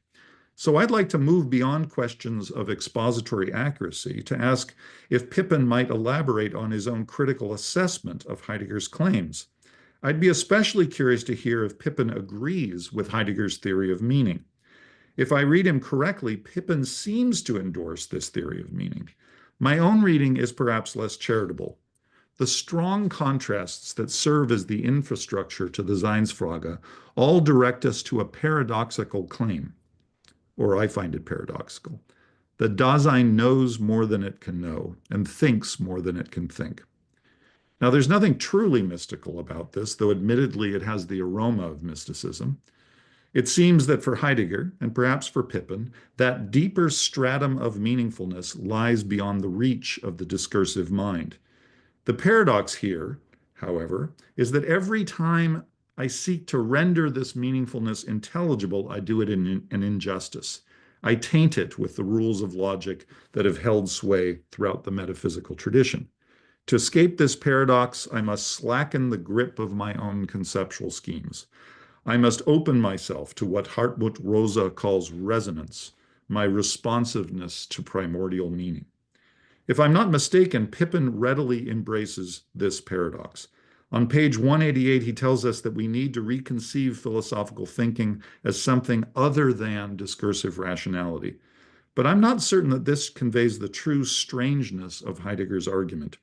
So I'd like to move beyond questions of expository accuracy to ask if Pippin might elaborate on his own critical assessment of Heidegger's claims. I'd be especially curious to hear if Pippin agrees with Heidegger's theory of meaning. If I read him correctly, Pippin seems to endorse this theory of meaning. My own reading is perhaps less charitable. The strong contrasts that serve as the infrastructure to the Seinsfrage all direct us to a paradoxical claim, or I find it paradoxical, that Dasein knows more than it can know and thinks more than it can think. Now, there's nothing truly mystical about this, though admittedly it has the aroma of mysticism. It seems that for Heidegger, and perhaps for Pippin, that deeper stratum of meaningfulness lies beyond the reach of the discursive mind. The paradox here, however, is that every time I seek to render this meaningfulness intelligible, I do it in an injustice. I taint it with the rules of logic that have held sway throughout the metaphysical tradition. To escape this paradox, I must slacken the grip of my own conceptual schemes. I must open myself to what Hartmut Rosa calls resonance, my responsiveness to primordial meaning. If I'm not mistaken, Pippin readily embraces this paradox. On page 188, he tells us that we need to reconceive philosophical thinking as something other than discursive rationality. But I'm not certain that this conveys the true strangeness of Heidegger's argument.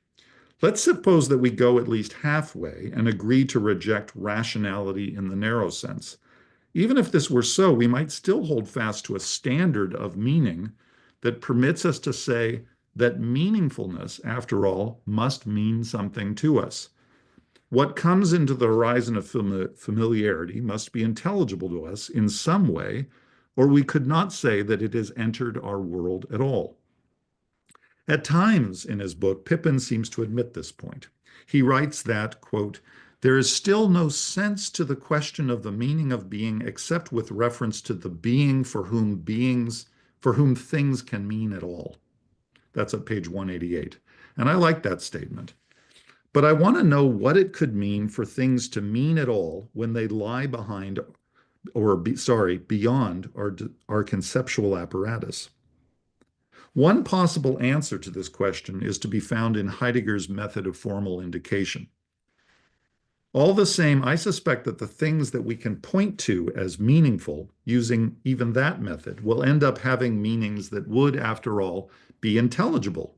Let's suppose that we go at least halfway and agree to reject rationality in the narrow sense. Even if this were so, we might still hold fast to a standard of meaning that permits us to say that meaningfulness, after all, must mean something to us. What comes into the horizon of familiarity must be intelligible to us in some way, or we could not say that it has entered our world at all. At times in his book, Pippin seems to admit this point. He writes that, quote, "There is still no sense to the question of the meaning of being except with reference to the being for whom beings for whom things can mean at all. That's at page 188. And I like that statement. But I want to know what it could mean for things to mean at all when they lie behind, beyond our conceptual apparatus. One possible answer to this question is to be found in Heidegger's method of formal indication. All the same, I suspect that the things that we can point to as meaningful using even that method will end up having meanings that would, after all, be intelligible,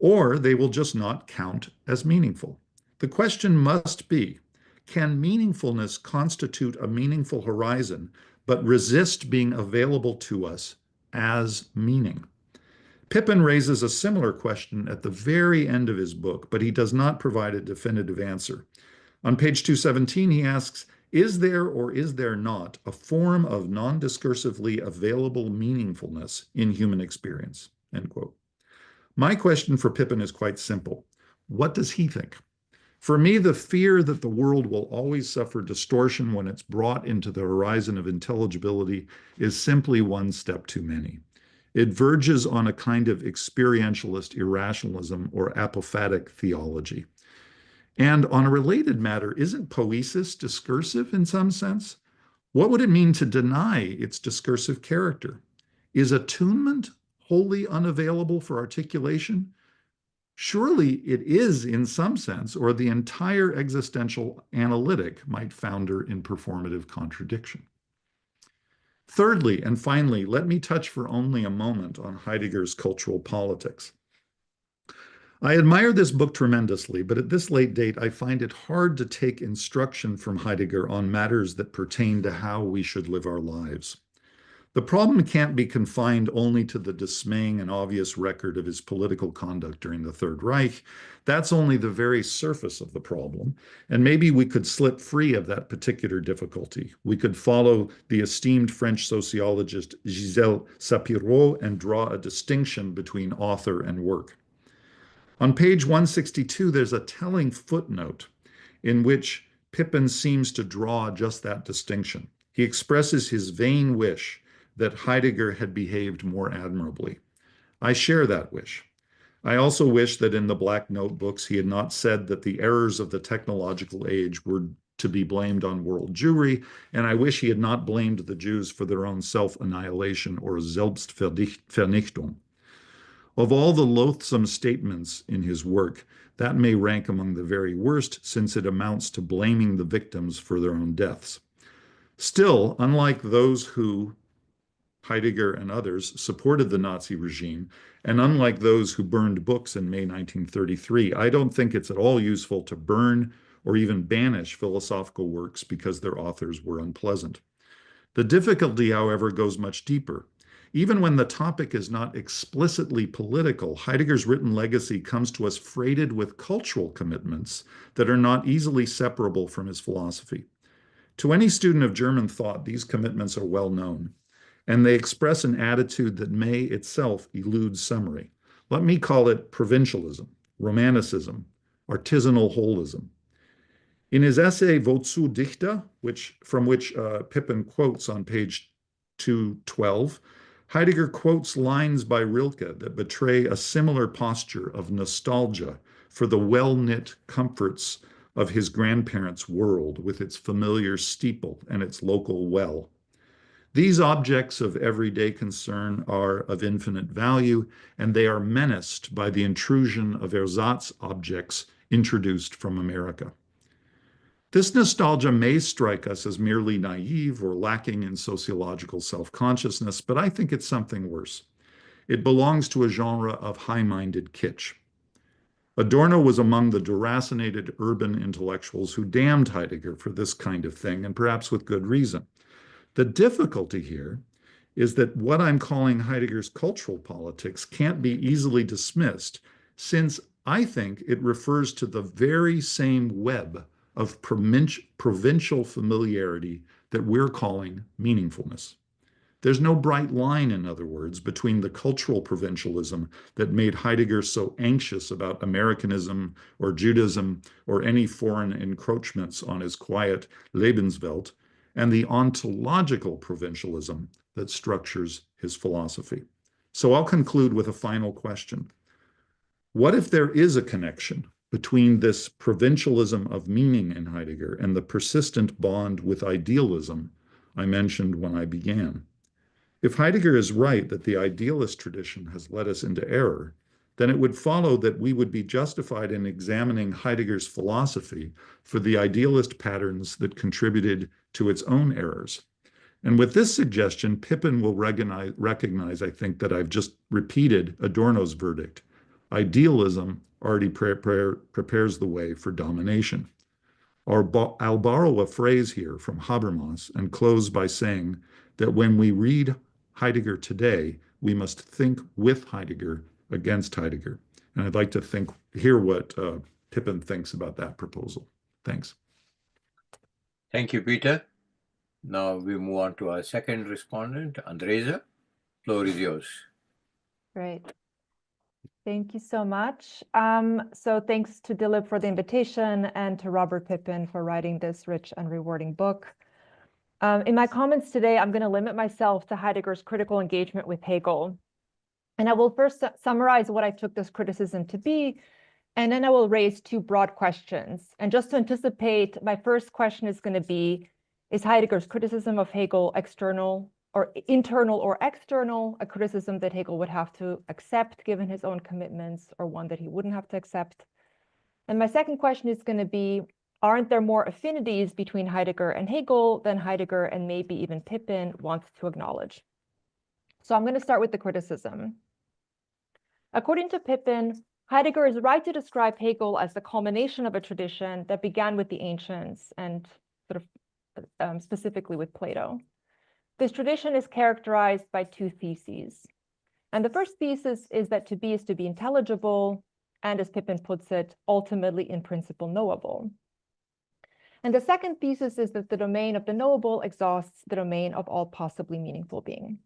or they will just not count as meaningful. The question must be, can meaningfulness constitute a meaningful horizon, but resist being available to us as meaning? Pippin raises a similar question at the very end of his book, but he does not provide a definitive answer. On page 217, he asks, is there or is there not a form of non-discursively available meaningfulness in human experience? End quote. My question for Pippin is quite simple. What does he think? For me, the fear that the world will always suffer distortion when it's brought into the horizon of intelligibility is simply one step too many. It verges on a kind of experientialist irrationalism or apophatic theology. And on a related matter, isn't poesis discursive in some sense? What would it mean to deny its discursive character? Is attunement wholly unavailable for articulation? Surely it is in some sense, or the entire existential analytic might founder in performative contradiction. Thirdly, and finally, let me touch for only a moment on Heidegger's cultural politics. I admire this book tremendously, but at this late date, I find it hard to take instruction from Heidegger on matters that pertain to how we should live our lives. The problem can't be confined only to the dismaying and obvious record of his political conduct during the Third Reich. That's only the very surface of the problem, and maybe we could slip free of that particular difficulty. We could follow the esteemed French sociologist Gisèle Sapiro and draw a distinction between author and work. On page 162, there's a telling footnote in which Pippin seems to draw just that distinction. He expresses his vain wish that Heidegger had behaved more admirably. I share that wish. I also wish that in the Black Notebooks he had not said that the errors of the technological age were to be blamed on world Jewry, and I wish he had not blamed the Jews for their own self-annihilation or Selbstvernichtung. Of all the loathsome statements in his work, that may rank among the very worst, since it amounts to blaming the victims for their own deaths. Still, unlike those who, Heidegger and others, supported the Nazi regime, and unlike those who burned books in May 1933, I don't think it's at all useful to burn or even banish philosophical works because their authors were unpleasant. The difficulty, however, goes much deeper. Even when the topic is not explicitly political, Heidegger's written legacy comes to us freighted with cultural commitments that are not easily separable from his philosophy. To any student of German thought, these commitments are well known, and they express an attitude that may itself elude summary. Let me call it provincialism, romanticism, artisanal holism. In his essay Wozu Dichter, from which Pippin quotes on page 212, Heidegger quotes lines by Rilke that betray a similar posture of nostalgia for the well-knit comforts of his grandparents' world with its familiar steeple and its local well. These objects of everyday concern are of infinite value, and they are menaced by the intrusion of ersatz objects introduced from America. This nostalgia may strike us as merely naive or lacking in sociological self-consciousness, but I think it's something worse. It belongs to a genre of high-minded kitsch. Adorno was among the deracinated urban intellectuals who damned Heidegger for this kind of thing, and perhaps with good reason. The difficulty here is that what I'm calling Heidegger's cultural politics can't be easily dismissed, since I think it refers to the very same web of provincial familiarity that we're calling meaningfulness. There's no bright line, in other words, between the cultural provincialism that made Heidegger so anxious about Americanism or Judaism or any foreign encroachments on his quiet Lebenswelt, and the ontological provincialism that structures his philosophy. So I'll conclude with a final question. What if there is a connection between this provincialism of meaning in Heidegger and the persistent bond with idealism I mentioned when I began? If Heidegger is right that the idealist tradition has led us into error, then it would follow that we would be justified in examining Heidegger's philosophy for the idealist patterns that contributed to its own errors. And with this suggestion, Pippin will recognize, I think, that I've just repeated Adorno's verdict. Idealism already prepares the way for domination. I'll borrow a phrase here from Habermas and close by saying that when we read Heidegger today, we must think with Heidegger against Heidegger. And I'd like to hear what Pippin thinks about that proposal. Thanks. Thank you, Peter. Now we move on to our second respondent, Andresa. Floor is yours. Great. Thank you so much. So thanks to Dilip for the invitation and to Robert Pippin for writing this rich and rewarding book. In my comments today, I'm going to limit myself to Heidegger's critical engagement with Hegel. And I will first summarize what I took this criticism to be, and then I will raise two broad questions. And just to anticipate, my first question is going to be, is Heidegger's criticism of Hegel external or internal or external, a criticism that Hegel would have to accept given his own commitments, or one that he wouldn't have to accept? And my second question is going to be, aren't there more affinities between Heidegger and Hegel than Heidegger and maybe even Pippin wants to acknowledge? So I'm going to start with the criticism. According to Pippin, Heidegger is right to describe Hegel as the culmination of a tradition that began with the ancients and sort of specifically with Plato. This tradition is characterized by two theses. And the first thesis is that to be is to be intelligible, and as Pippin puts it, ultimately in principle knowable. And the second thesis is that the domain of the knowable exhausts the domain of all possibly meaningful being.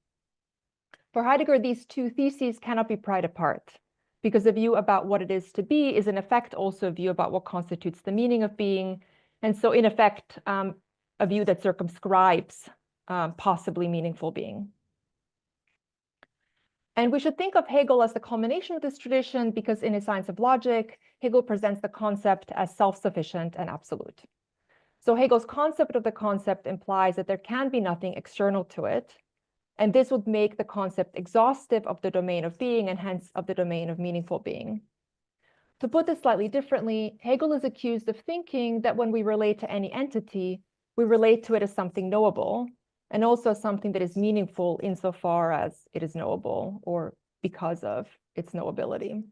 For Heidegger, these two theses cannot be pried apart, because a view about what it is to be is in effect also a view about what constitutes the meaning of being, and so in effect, a view that circumscribes possibly meaningful being. And we should think of Hegel as the culmination of this tradition because in his Science of Logic, Hegel presents the concept as self-sufficient and absolute. So Hegel's concept of the concept implies that there can be nothing external to it, and this would make the concept exhaustive of the domain of being and hence of the domain of meaningful being. To put this slightly differently, Hegel is accused of thinking that when we relate to any entity, we relate to it as something knowable, and also as something that is meaningful insofar as it is knowable or because of its knowability.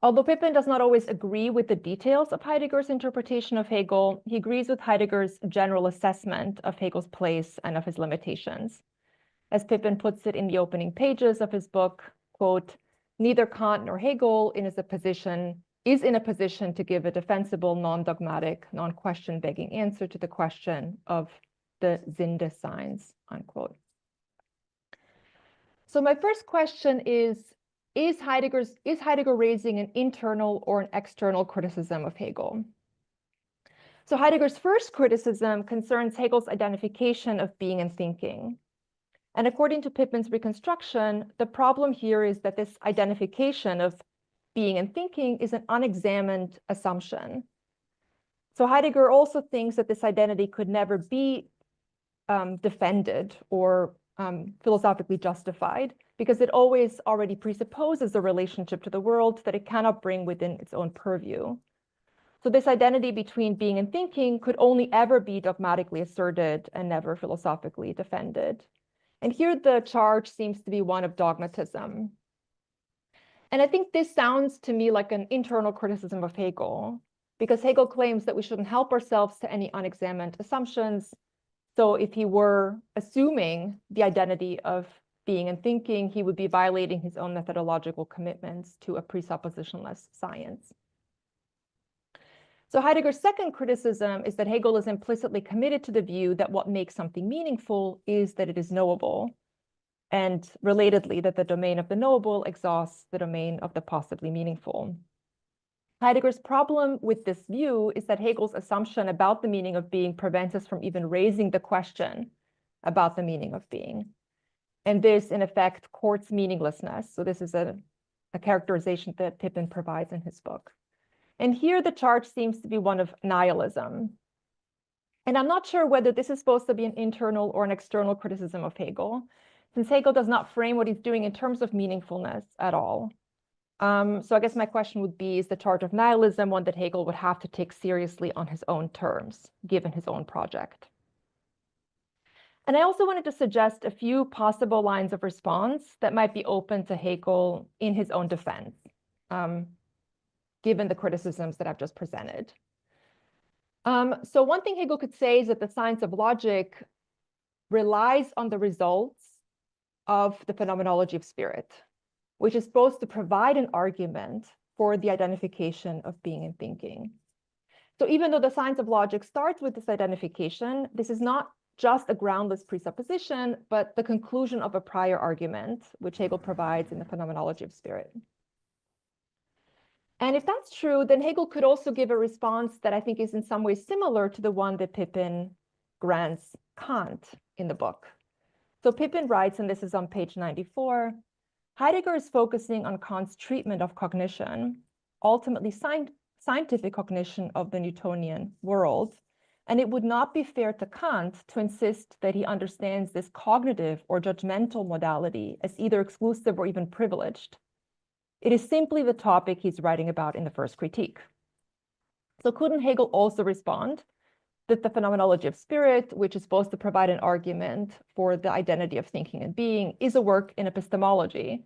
Although Pippin does not always agree with the details of Heidegger's interpretation of Hegel, he agrees with Heidegger's general assessment of Hegel's place and of his limitations. As Pippin puts it in the opening pages of his book, quote, "Neither Kant nor Hegel is in a position to give a defensible, non-dogmatic, non-question begging answer to the question of the Sinn des Seins," unquote. So my first question is Heidegger raising an internal or an external criticism of Hegel? So Heidegger's first criticism concerns Hegel's identification of being and thinking. And according to Pippin's reconstruction, the problem here is that this identification of being and thinking is an unexamined assumption. So Heidegger also thinks that this identity could never be defended or philosophically justified, because it always already presupposes a relationship to the world that it cannot bring within its own purview. So this identity between being and thinking could only ever be dogmatically asserted and never philosophically defended. And here the charge seems to be one of dogmatism. And I think this sounds to me like an internal criticism of Hegel, because Hegel claims that we shouldn't help ourselves to any unexamined assumptions. So if he were assuming the identity of being and thinking, he would be violating his own methodological commitments to a presuppositionless science. So Heidegger's second criticism is that Hegel is implicitly committed to the view that what makes something meaningful is that it is knowable, and relatedly, that the domain of the knowable exhausts the domain of the possibly meaningful. Heidegger's problem with this view is that Hegel's assumption about the meaning of being prevents us from even raising the question about the meaning of being. And this, in effect, courts meaninglessness. So this is a characterization that Pippin provides in his book. And here the charge seems to be one of nihilism. And I'm not sure whether this is supposed to be an internal or an external criticism of Hegel, since Hegel does not frame what he's doing in terms of meaningfulness at all. So I guess my question would be, is the charge of nihilism one that Hegel would have to take seriously on his own terms, given his own project? And I also wanted to suggest a few possible lines of response that might be open to Hegel in his own defense, given the criticisms that I've just presented. So one thing Hegel could say is that the science of logic relies on the results of the phenomenology of spirit, which is supposed to provide an argument for the identification of being and thinking. So even though the science of logic starts with this identification, this is not just a groundless presupposition, but the conclusion of a prior argument, which Hegel provides in the phenomenology of spirit. And if that's true, then Hegel could also give a response that I think is in some ways similar to the one that Pippin grants Kant in the book. So Pippin writes, and this is on page 94, Heidegger is focusing on Kant's treatment of cognition, ultimately scientific cognition of the Newtonian world, and it would not be fair to Kant to insist that he understands this cognitive or judgmental modality as either exclusive or even privileged. It is simply the topic he's writing about in the first critique. So couldn't Hegel also respond that the phenomenology of spirit, which is supposed to provide an argument for the identity of thinking and being, is a work in epistemology.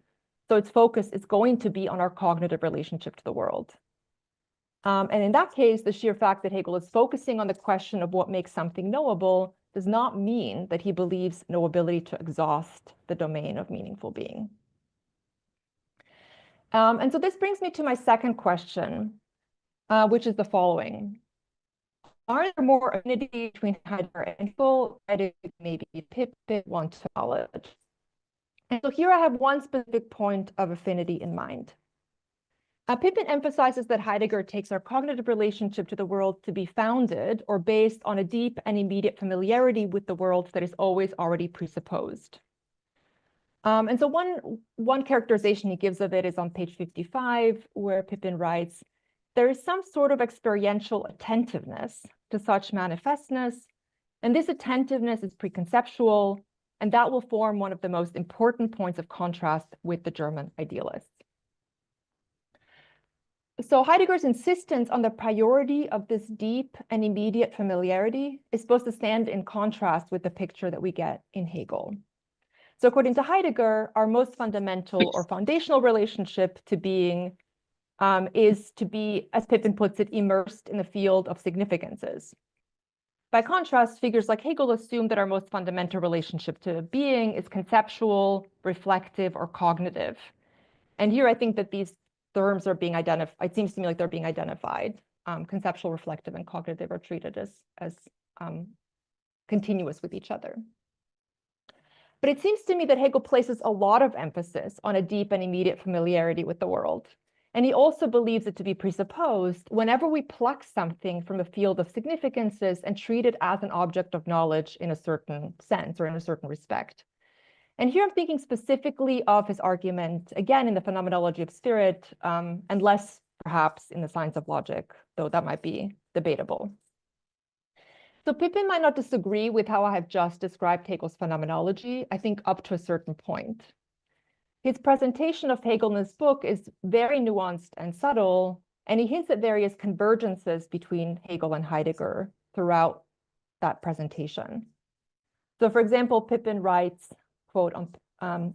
So its focus is going to be on our cognitive relationship to the world. And in that case, the sheer fact that Hegel is focusing on the question of what makes something knowable does not mean that he believes no ability to exhaust the domain of meaningful being. And so this brings me to my second question, which is the following. Are there more affinity between Heidegger and Hegel? Maybe Pippin wants to knowledge. And so here I have one specific point of affinity in mind. Pippin emphasizes that Heidegger takes our cognitive relationship to the world to be founded or based on a deep and immediate familiarity with the world that is always already presupposed. And so one characterization he gives of it is on page 55, where Pippin writes, there is some sort of experiential attentiveness to such manifestness, and this attentiveness is preconceptual, and that will form one of the most important points of contrast with the German idealists. So Heidegger's insistence on the priority of this deep and immediate familiarity is supposed to stand in contrast with the picture that we get in Hegel. So according to Heidegger, our most fundamental or foundational relationship to being is to be, as Pippin puts it, immersed in the field of significances. By contrast, figures like Hegel assume that our most fundamental relationship to being is conceptual, reflective, or cognitive. And here I think that these terms are being identified. It seems to me like they're being identified. Conceptual, reflective, and cognitive are treated as continuous with each other. But it seems to me that Hegel places a lot of emphasis on a deep and immediate familiarity with the world. And he also believes it to be presupposed whenever we pluck something from a field of significances and treat it as an object of knowledge in a certain sense or in a certain respect. And here I'm thinking specifically of his argument, again, in the phenomenology of spirit, and less perhaps in the science of logic, though that might be debatable. So Pippin might not disagree with how I have just described Hegel's phenomenology, I think up to a certain point. His presentation of Hegel in his book is very nuanced and subtle, and he hints at various convergences between Hegel and Heidegger throughout that presentation. So for example, Pippin writes, quote,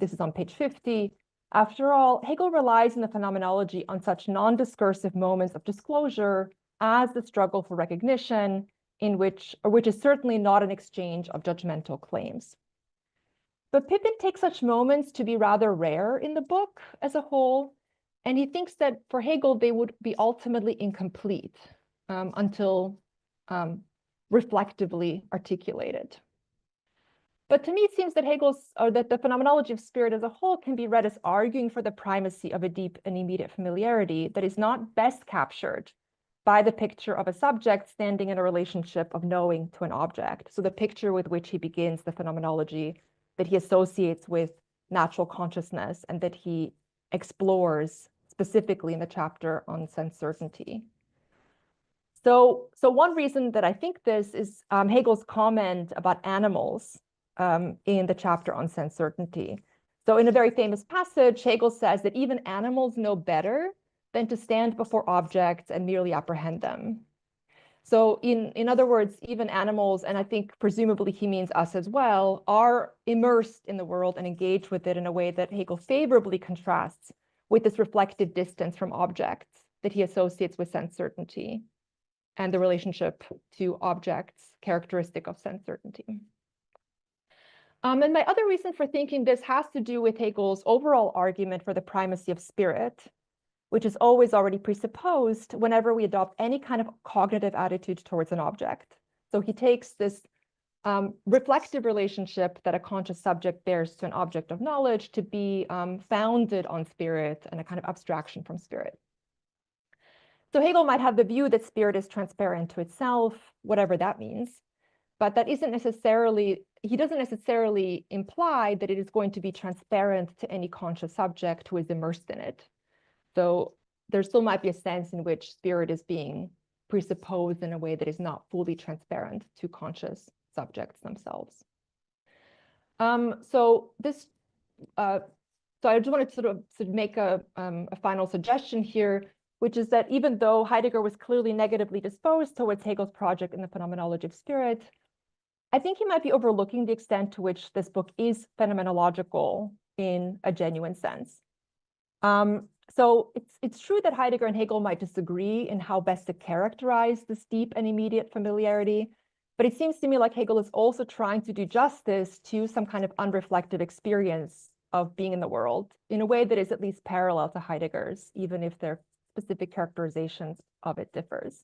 this is on page 50, after all, Hegel relies in the phenomenology on such non-discursive moments of disclosure as the struggle for recognition, which is certainly not an exchange of judgmental claims. But Pippin takes such moments to be rather rare in the book as a whole, and he thinks that for Hegel, they would be ultimately incomplete until reflectively articulated. But to me, it seems that that the phenomenology of spirit as a whole can be read as arguing for the primacy of a deep and immediate familiarity that is not best captured by the picture of a subject standing in a relationship of knowing to an object. So the picture with which he begins the phenomenology that he associates with natural consciousness and that he explores specifically in the chapter on sense certainty. So one reason that I think this is Hegel's comment about animals in the chapter on sense certainty. So in a very famous passage, Hegel says that even animals know better than to stand before objects and merely apprehend them. So in other words, even animals, and I think presumably he means us as well, are immersed in the world and engaged with it in a way that Hegel favorably contrasts with this reflective distance from objects that he associates with sense certainty and the relationship to objects characteristic of sense certainty. And my other reason for thinking this has to do with Hegel's overall argument for the primacy of spirit, which is always already presupposed whenever we adopt any kind of cognitive attitude towards an object. So he takes this reflective relationship that a conscious subject bears to an object of knowledge to be founded on spirit and a kind of abstraction from spirit. So Hegel might have the view that spirit is transparent to itself, whatever that means, but that isn't necessarily, he doesn't necessarily imply that it is going to be transparent to any conscious subject who is immersed in it. So there still might be a sense in which spirit is being presupposed in a way that is not fully transparent to conscious subjects themselves. So I just wanted to sort of make a final suggestion here, which is that even though Heidegger was clearly negatively disposed towards Hegel's project in the phenomenology of spirit, I think he might be overlooking the extent to which this book is phenomenological in a genuine sense. So it's true that Heidegger and Hegel might disagree in how best to characterize this deep and immediate familiarity, but it seems to me like Hegel is also trying to do justice to some kind of unreflective experience of being in the world in a way that is at least parallel to Heidegger's, even if their specific characterizations of it differs.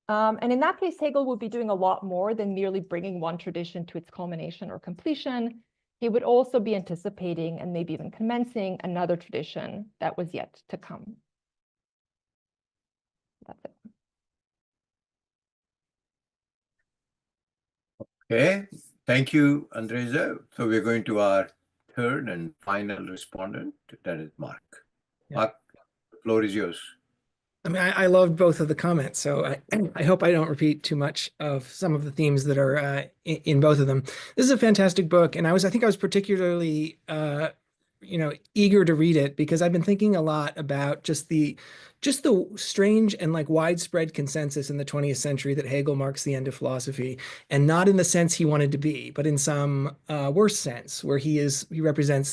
And in that case, Hegel would be doing a lot more than merely bringing one tradition to its culmination or completion. He would also be anticipating and maybe even commencing another tradition that was yet to come. That's it. Okay, thank you, Andresa. So we're going to our third and final respondent, that is Mark. Yeah. Mark, the floor is yours. I mean, I loved both of the comments, so I hope I don't repeat too much of some of the themes that are in both of them. This is a fantastic book, and I think I was particularly eager to read it because I've been thinking a lot about just the strange and like widespread consensus in the 20th century that Hegel marks the end of philosophy, and not in the sense he wanted to be, but in some worse sense, where he represents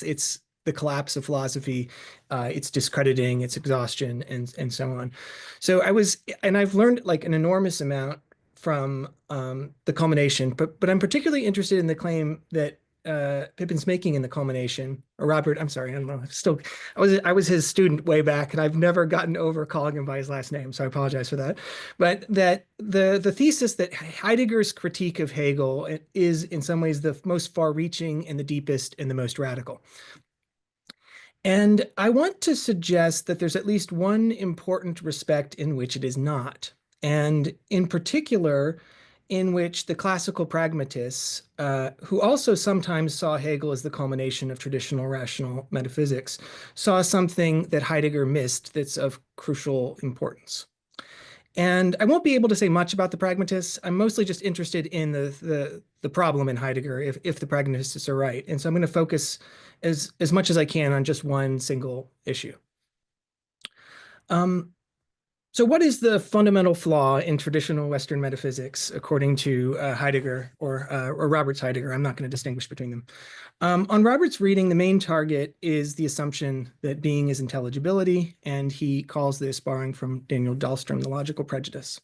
the collapse of philosophy, its discrediting, its exhaustion, and so on. So I've learned like an enormous amount from the culmination, but I'm particularly interested in the claim that Pippin's making in the culmination, or Robert, I'm sorry, I don't know, I was his student way back, and I've never gotten over calling him by his last name, so I apologize for that. But that the thesis that Heidegger's critique of Hegel is in some ways the most far-reaching and the deepest and the most radical. And I want to suggest that there's at least one important respect in which it is not, and in particular, in which the classical pragmatists, who also sometimes saw Hegel as the culmination of traditional rational metaphysics, saw something that Heidegger missed that's of crucial importance. And I won't be able to say much about the pragmatists. I'm mostly just interested in the problem in Heidegger, if the pragmatists are right. And so I'm going to focus as much as I can on just one single issue. So what is the fundamental flaw in traditional Western metaphysics, according to Heidegger or Robert Heidegger? I'm not going to distinguish between them. On Robert's reading, the main target is the assumption that being is intelligibility, and he calls this, borrowing from Daniel Dahlstrom, the logical prejudice.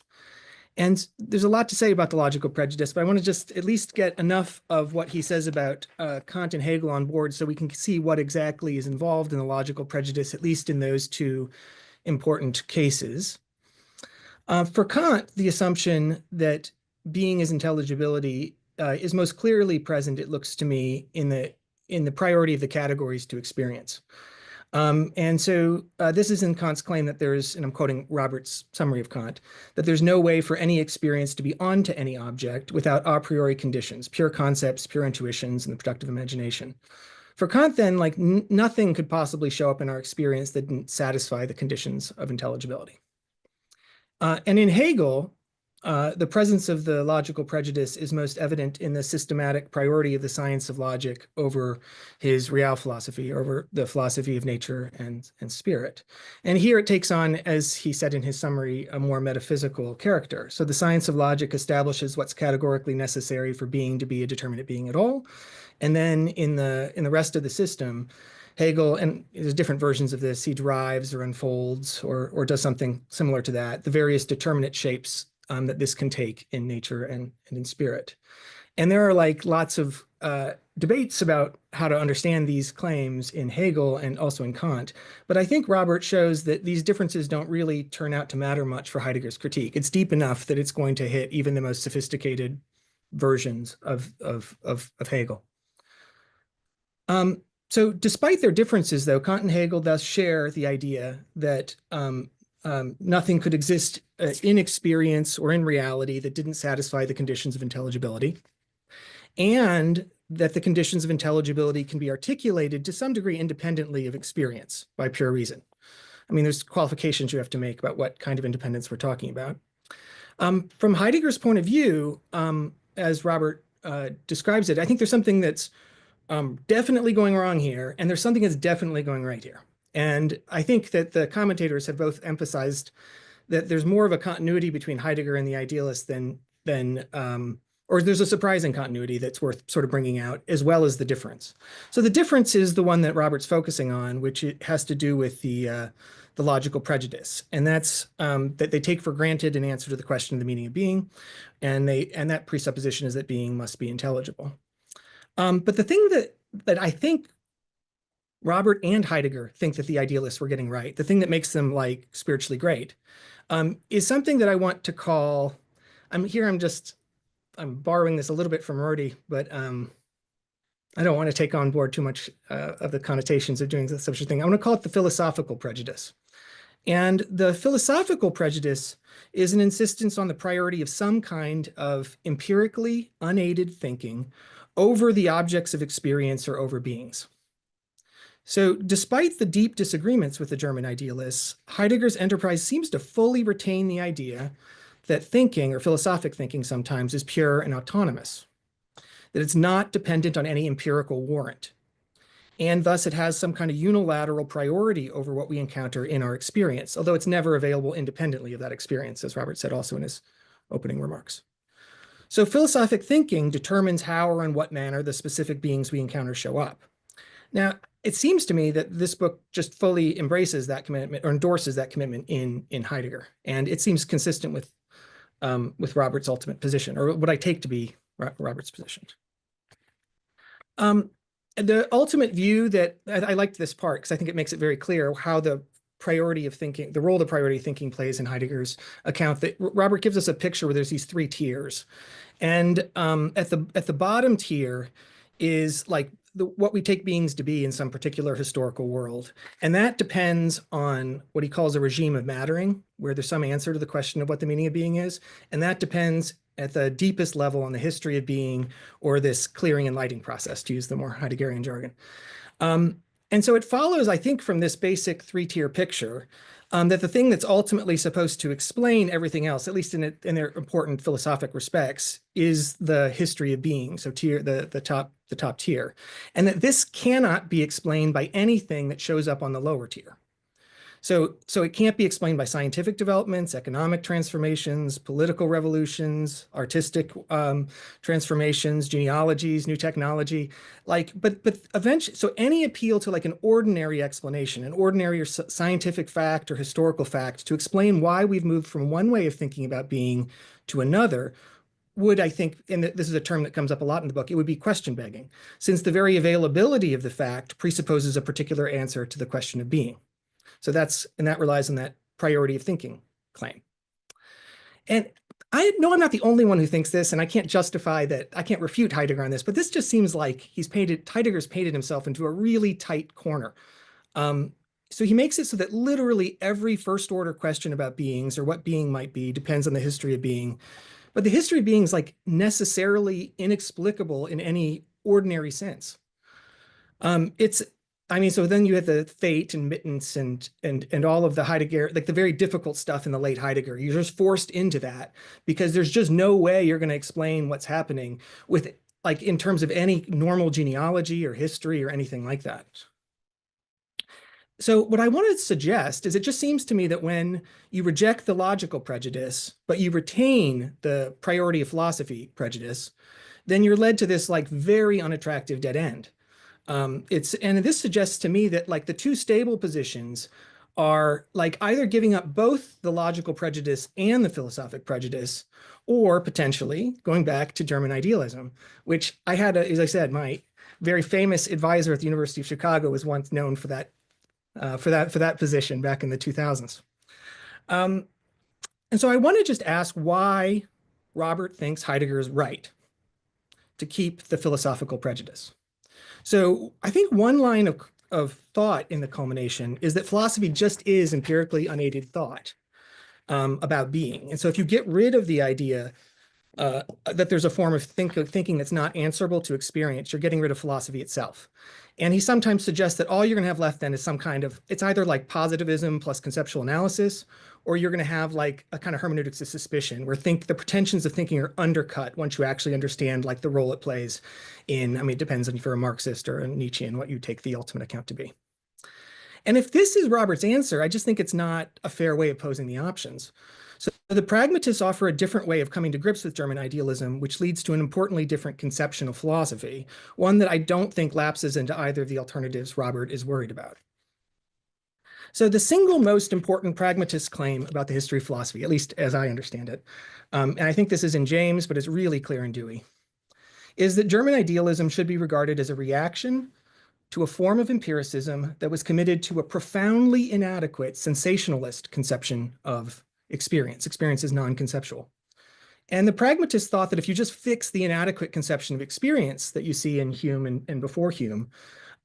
And there's a lot to say about the logical prejudice, but I want to just at least get enough of what he says about Kant and Hegel on board so we can see what exactly is involved in the logical prejudice, at least in those two important cases. For Kant, the assumption that being is intelligibility is most clearly present, it looks to me, in the priority of the categories to experience. And so this is in Kant's claim that there's, and I'm quoting Robert's summary of Kant, that there's no way for any experience to be onto any object without a priori conditions, pure concepts, pure intuitions, and the productive imagination. For Kant, then, like nothing could possibly show up in our experience that didn't satisfy the conditions of intelligibility. And in Hegel, the presence of the logical prejudice is most evident in the systematic priority of the science of logic over his real philosophy, over the philosophy of nature and spirit. And here it takes on, as he said in his summary, a more metaphysical character. So the science of logic establishes what's categorically necessary for being to be a determinate being at all. And then in the rest of the system, Hegel, and there's different versions of this, he derives or unfolds or does something similar to that, the various determinate shapes that this can take in nature and in spirit. And there are like lots of debates about how to understand these claims in Hegel and also in Kant. But I think Robert shows that these differences don't really turn out to matter much for Heidegger's critique. It's deep enough that it's going to hit even the most sophisticated versions of Hegel. So despite their differences, though, Kant and Hegel thus share the idea that nothing could exist in experience or in reality that didn't satisfy the conditions of intelligibility, and that the conditions of intelligibility can be articulated to some degree independently of experience by pure reason. I mean, there's qualifications you have to make about what kind of independence we're talking about. From Heidegger's point of view, as Robert describes it, I think there's something that's definitely going wrong here, and there's something that's definitely going right here. And I think that the commentators have both emphasized that there's more of a continuity between Heidegger and the idealist than or there's a surprising continuity that's worth sort of bringing out, as well as the difference. So the difference is the one that Robert's focusing on, which it has to do with the logical prejudice, and that's that they take for granted an answer to the question of the meaning of being, and that presupposition is that being must be intelligible. But the thing that I think Robert and Heidegger think that the idealists were getting right, the thing that makes them like spiritually great, is something that I want to call, I'm borrowing this a little bit from Rorty, but I don't want to take on board too much of the connotations of doing such a thing. I want to call it the philosophical prejudice. And the philosophical prejudice is an insistence on the priority of some kind of empirically unaided thinking over the objects of experience or over beings. So despite the deep disagreements with the German idealists, Heidegger's enterprise seems to fully retain the idea that thinking, or philosophic thinking sometimes, is pure and autonomous, that it's not dependent on any empirical warrant, and thus it has some kind of unilateral priority over what we encounter in our experience, although it's never available independently of that experience, as Robert said also in his opening remarks. So philosophic thinking determines how or in what manner the specific beings we encounter show up. Now, it seems to me that this book just fully embraces that commitment or endorses that commitment in Heidegger, and it seems consistent with Robert's ultimate position, or what I take to be Robert's position. The ultimate view that I liked this part because I think it makes it very clear how the priority of thinking, the role the priority of thinking plays in Heidegger's account. That Robert gives us a picture where there's these three tiers, and at the bottom tier is like what we take beings to be in some particular historical world, and that depends on what he calls a regime of mattering, where there's some answer to the question of what the meaning of being is, and that depends at the deepest level on the history of being, or this clearing and lighting process, to use the more Heideggerian jargon. And so it follows, I think, from this basic three-tier picture, that the thing that's ultimately supposed to explain everything else, at least in their important philosophic respects, is the history of being, so the top tier, and that this cannot be explained by anything that shows up on the lower tier. So it can't be explained by scientific developments, economic transformations, political revolutions, artistic transformations, genealogies, new technology, but eventually, so any appeal to like an ordinary explanation, an ordinary or scientific fact or historical fact to explain why we've moved from one way of thinking about being to another would, I think, and this is a term that comes up a lot in the book, it would be question begging, since the very availability of the fact presupposes a particular answer to the question of being. So that relies on that priority of thinking claim. And I know I'm not the only one who thinks this, and I can't justify that, I can't refute Heidegger on this, but this just seems like Heidegger's painted himself into a really tight corner. So he makes it so that literally every first order question about beings or what being might be depends on the history of being. But the history of being is like necessarily inexplicable in any ordinary sense. So then you have the fate and mittens and all of the Heidegger, like the very difficult stuff in the late Heidegger. You're just forced into that because there's just no way you're going to explain what's happening with, like, in terms of any normal genealogy or history or anything like that. So what I want to suggest is it just seems to me that when you reject the logical prejudice, but you retain the priority of philosophy prejudice, then you're led to this like very unattractive dead end. And this suggests to me that like the two stable positions are like either giving up both the logical prejudice and the philosophic prejudice, or potentially going back to German idealism, which I had, as I said, my very famous advisor at the University of Chicago was once known for that position back in the 2000s. And so I want to just ask why Robert thinks Heidegger is right to keep the philosophical prejudice. So I think one line of thought in the culmination is that philosophy just is empirically unaided thought about being. And so if you get rid of the idea that there's a form of thinking that's not answerable to experience, you're getting rid of philosophy itself. And he sometimes suggests that all you're going to have left then is some kind of, it's either like positivism plus conceptual analysis, or you're going to have like a kind of hermeneutics of suspicion where the pretensions of thinking are undercut once you actually understand like the role it plays in, I mean, it depends on if you're a Marxist or a Nietzschean, what you take the ultimate account to be. And if this is Robert's answer, I just think it's not a fair way of posing the options. So the pragmatists offer a different way of coming to grips with German idealism, which leads to an importantly different conception of philosophy, one that I don't think lapses into either of the alternatives Robert is worried about. So the single most important pragmatist claim about the history of philosophy, at least as I understand it, and I think this is in James, but it's really clear in Dewey, is that German idealism should be regarded as a reaction to a form of empiricism that was committed to a profoundly inadequate sensationalist conception of experience. Experience is non-conceptual. And the pragmatists thought that if you just fix the inadequate conception of experience that you see in Hume and before Hume,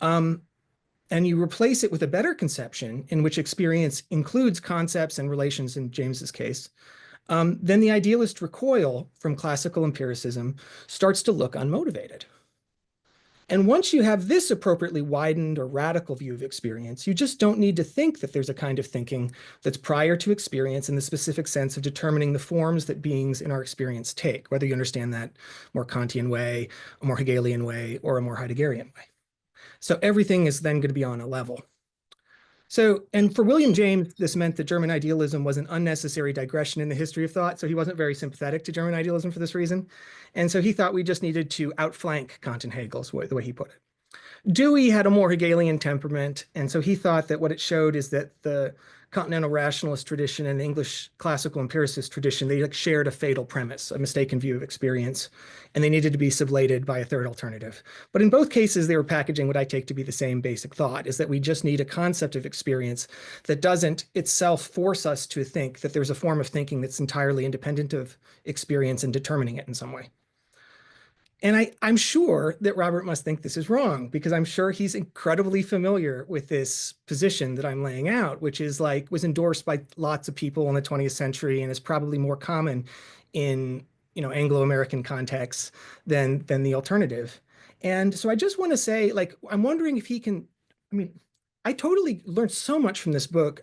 and you replace it with a better conception in which experience includes concepts and relations in James's case, then the idealist recoil from classical empiricism starts to look unmotivated. And once you have this appropriately widened or radical view of experience, you just don't need to think that there's a kind of thinking that's prior to experience in the specific sense of determining the forms that beings in our experience take, whether you understand that more Kantian way, a more Hegelian way, or a more Heideggerian way. So everything is then going to be on a level. So, and for William James, this meant that German idealism was an unnecessary digression in the history of thought. So he wasn't very sympathetic to German idealism for this reason. And so he thought we just needed to outflank Kant and Hegel, the way he put it. Dewey had a more Hegelian temperament. And so he thought that what it showed is that the continental rationalist tradition and the English classical empiricist tradition, they like shared a fatal premise, a mistaken view of experience, and they needed to be sublated by a third alternative. But in both cases, they were packaging what I take to be the same basic thought, is that we just need a concept of experience that doesn't itself force us to think that there's a form of thinking that's entirely independent of experience and determining it in some way. And I'm sure that Robert must think this is wrong, because I'm sure he's incredibly familiar with this position that I'm laying out, which is like was endorsed by lots of people in the 20th century and is probably more common in Anglo-American contexts than the alternative. And so I just want to say, like, I'm wondering if he can, I totally learned so much from this book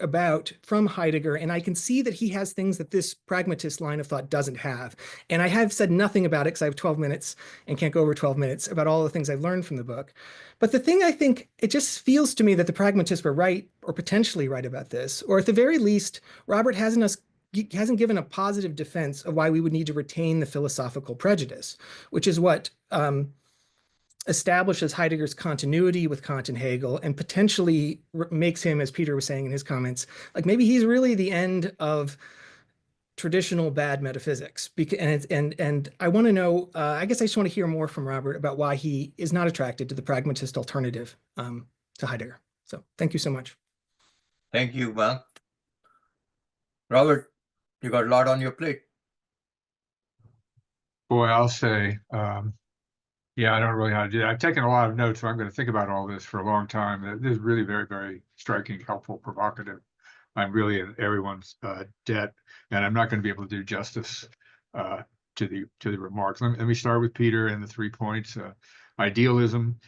from Heidegger, and I can see that he has things that this pragmatist line of thought doesn't have. And I have said nothing about it because I have 12 minutes and can't go over 12 minutes about all the things I've learned from the book. But the thing I think, it just feels to me that the pragmatists were right or potentially right about this, or at the very least, Robert hasn't given a positive defense of why we would need to retain the philosophical prejudice, which is what establishes Heidegger's continuity with Kant and Hegel and potentially makes him, as Peter was saying in his comments, like maybe he's really the end of traditional bad metaphysics. And I want to know, I guess I just want to hear more from Robert about why he is not attracted to the pragmatist alternative to Heidegger. So thank you so much. Thank you, Mark. Robert, you got a lot on your plate. Boy, I'll say, Yeah, I don't really know how to do that. I've taken a lot of notes, so I'm going to think about all this for a long time. This is really very, very striking, helpful, provocative. I'm really in everyone's debt, and I'm not going to be able to do justice to the remarks. Let me start with Peter and the 3 points. Idealism.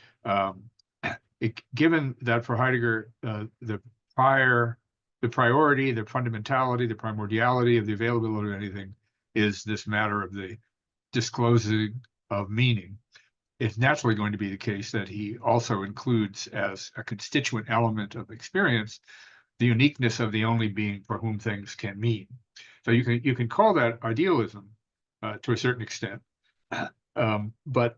Given that for Heidegger, the priority, the fundamentality, the primordiality of the availability of anything is this matter of the disclosing of meaning. It's naturally going to be the case that he also includes as a constituent element of experience the uniqueness of the only being for whom things can mean. So you can call that idealism to a certain extent, but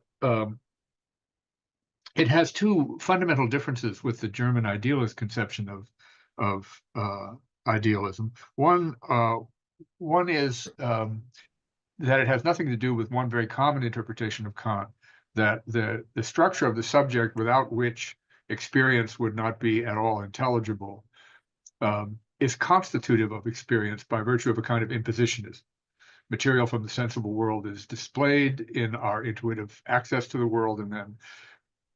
it has two fundamental differences with the German idealist conception of idealism. One is that it has nothing to do with one very common interpretation of Kant, that the structure of the subject without which experience would not be at all intelligible is constitutive of experience by virtue of a kind of impositionism. Material from the sensible world is displayed in our intuitive access to the world, and then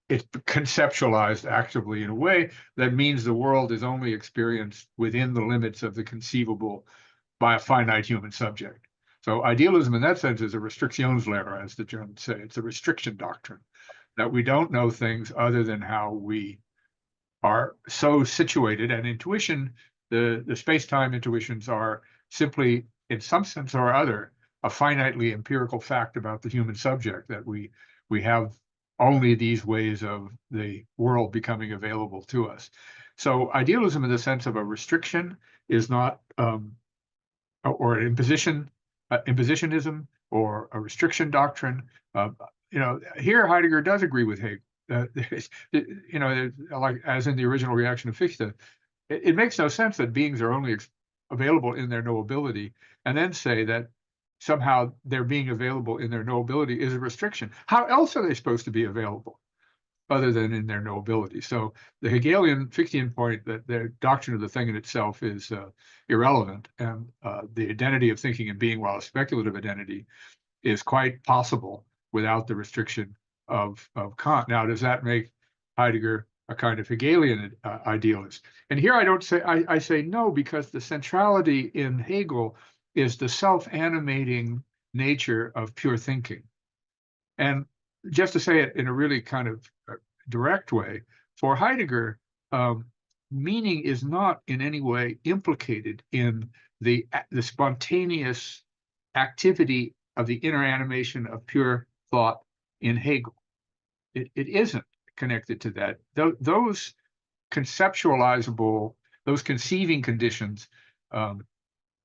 it's conceptualized actively in a way that means the world is only experienced within the limits of the conceivable by a finite human subject. So idealism in that sense is a Restriktionslehre, as the Germans say. It's a restriction doctrine, that we don't know things other than how we are so situated. And intuition, the space-time intuitions are simply, in some sense or other, a finitely empirical fact about the human subject, that we have only these ways of the world becoming available to us. So idealism in the sense of a restriction is not, or an impositionism or a restriction doctrine. Here Heidegger does agree with Hegel. Like as in the original reaction of Fichte, it makes no sense that beings are only available in their knowability, and then say that somehow their being available in their knowability is a restriction. How else are they supposed to be available other than in their knowability? So the Hegelian Fichtean point that the doctrine of the thing in itself is irrelevant, and the identity of thinking and being, while a speculative identity, is quite possible without the restriction of Kant. Now, does that make Heidegger a kind of Hegelian idealist? And here I say no, because the centrality in Hegel is the self-animating nature of pure thinking. And just to say it in a really kind of direct way, for Heidegger, meaning is not in any way implicated in the spontaneous activity of the inner animation of pure thought in Hegel. It isn't connected to that. Those conceptualizable, those conceiving conditions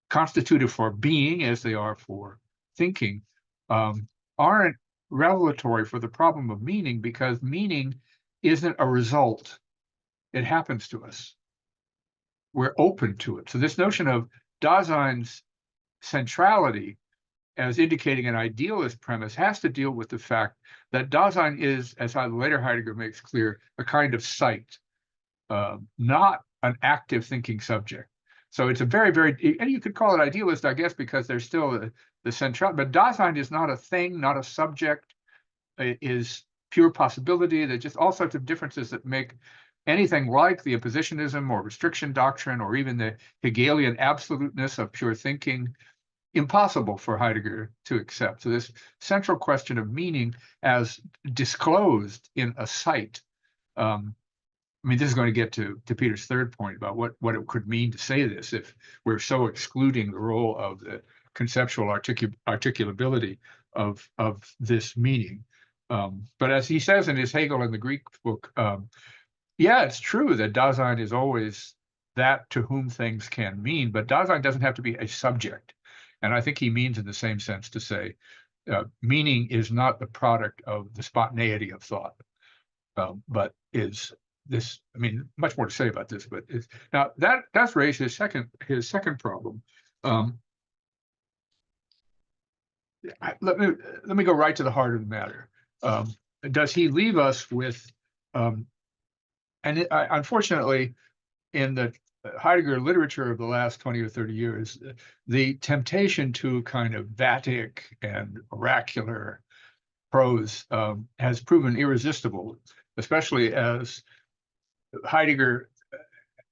constituted for being, as they are for thinking, aren't revelatory for the problem of meaning, because meaning isn't a result. It happens to us. We're open to it. So this notion of Dasein's centrality as indicating an idealist premise has to deal with the fact that Dasein is, as later Heidegger makes clear, a kind of sight, not an active thinking subject. So it's a very, very, and you could call it idealist, I guess, because there's still the central, but Dasein is not a thing, not a subject. It is pure possibility. There's just all sorts of differences that make anything like the impositionism or restriction doctrine, or even the Hegelian absoluteness of pure thinking, impossible for Heidegger to accept. So this central question of meaning as disclosed in a sight, this is going to get to Peter's third point about what it could mean to say this if we're so excluding the role of the conceptual articulability of this meaning. But as he says in his Hegel in the Greek book, yeah, it's true that Dasein is always that to whom things can mean, but Dasein doesn't have to be a subject. And I think he means in the same sense to say meaning is not the product of the spontaneity of thought, but is this, much more to say about this, but now that's raised his second problem. Let me go right to the heart of the matter. Does he leave us with, unfortunately, in the Heidegger literature of the last 20 or 30 years, the temptation to kind of vatic and oracular prose has proven irresistible, especially as Heidegger,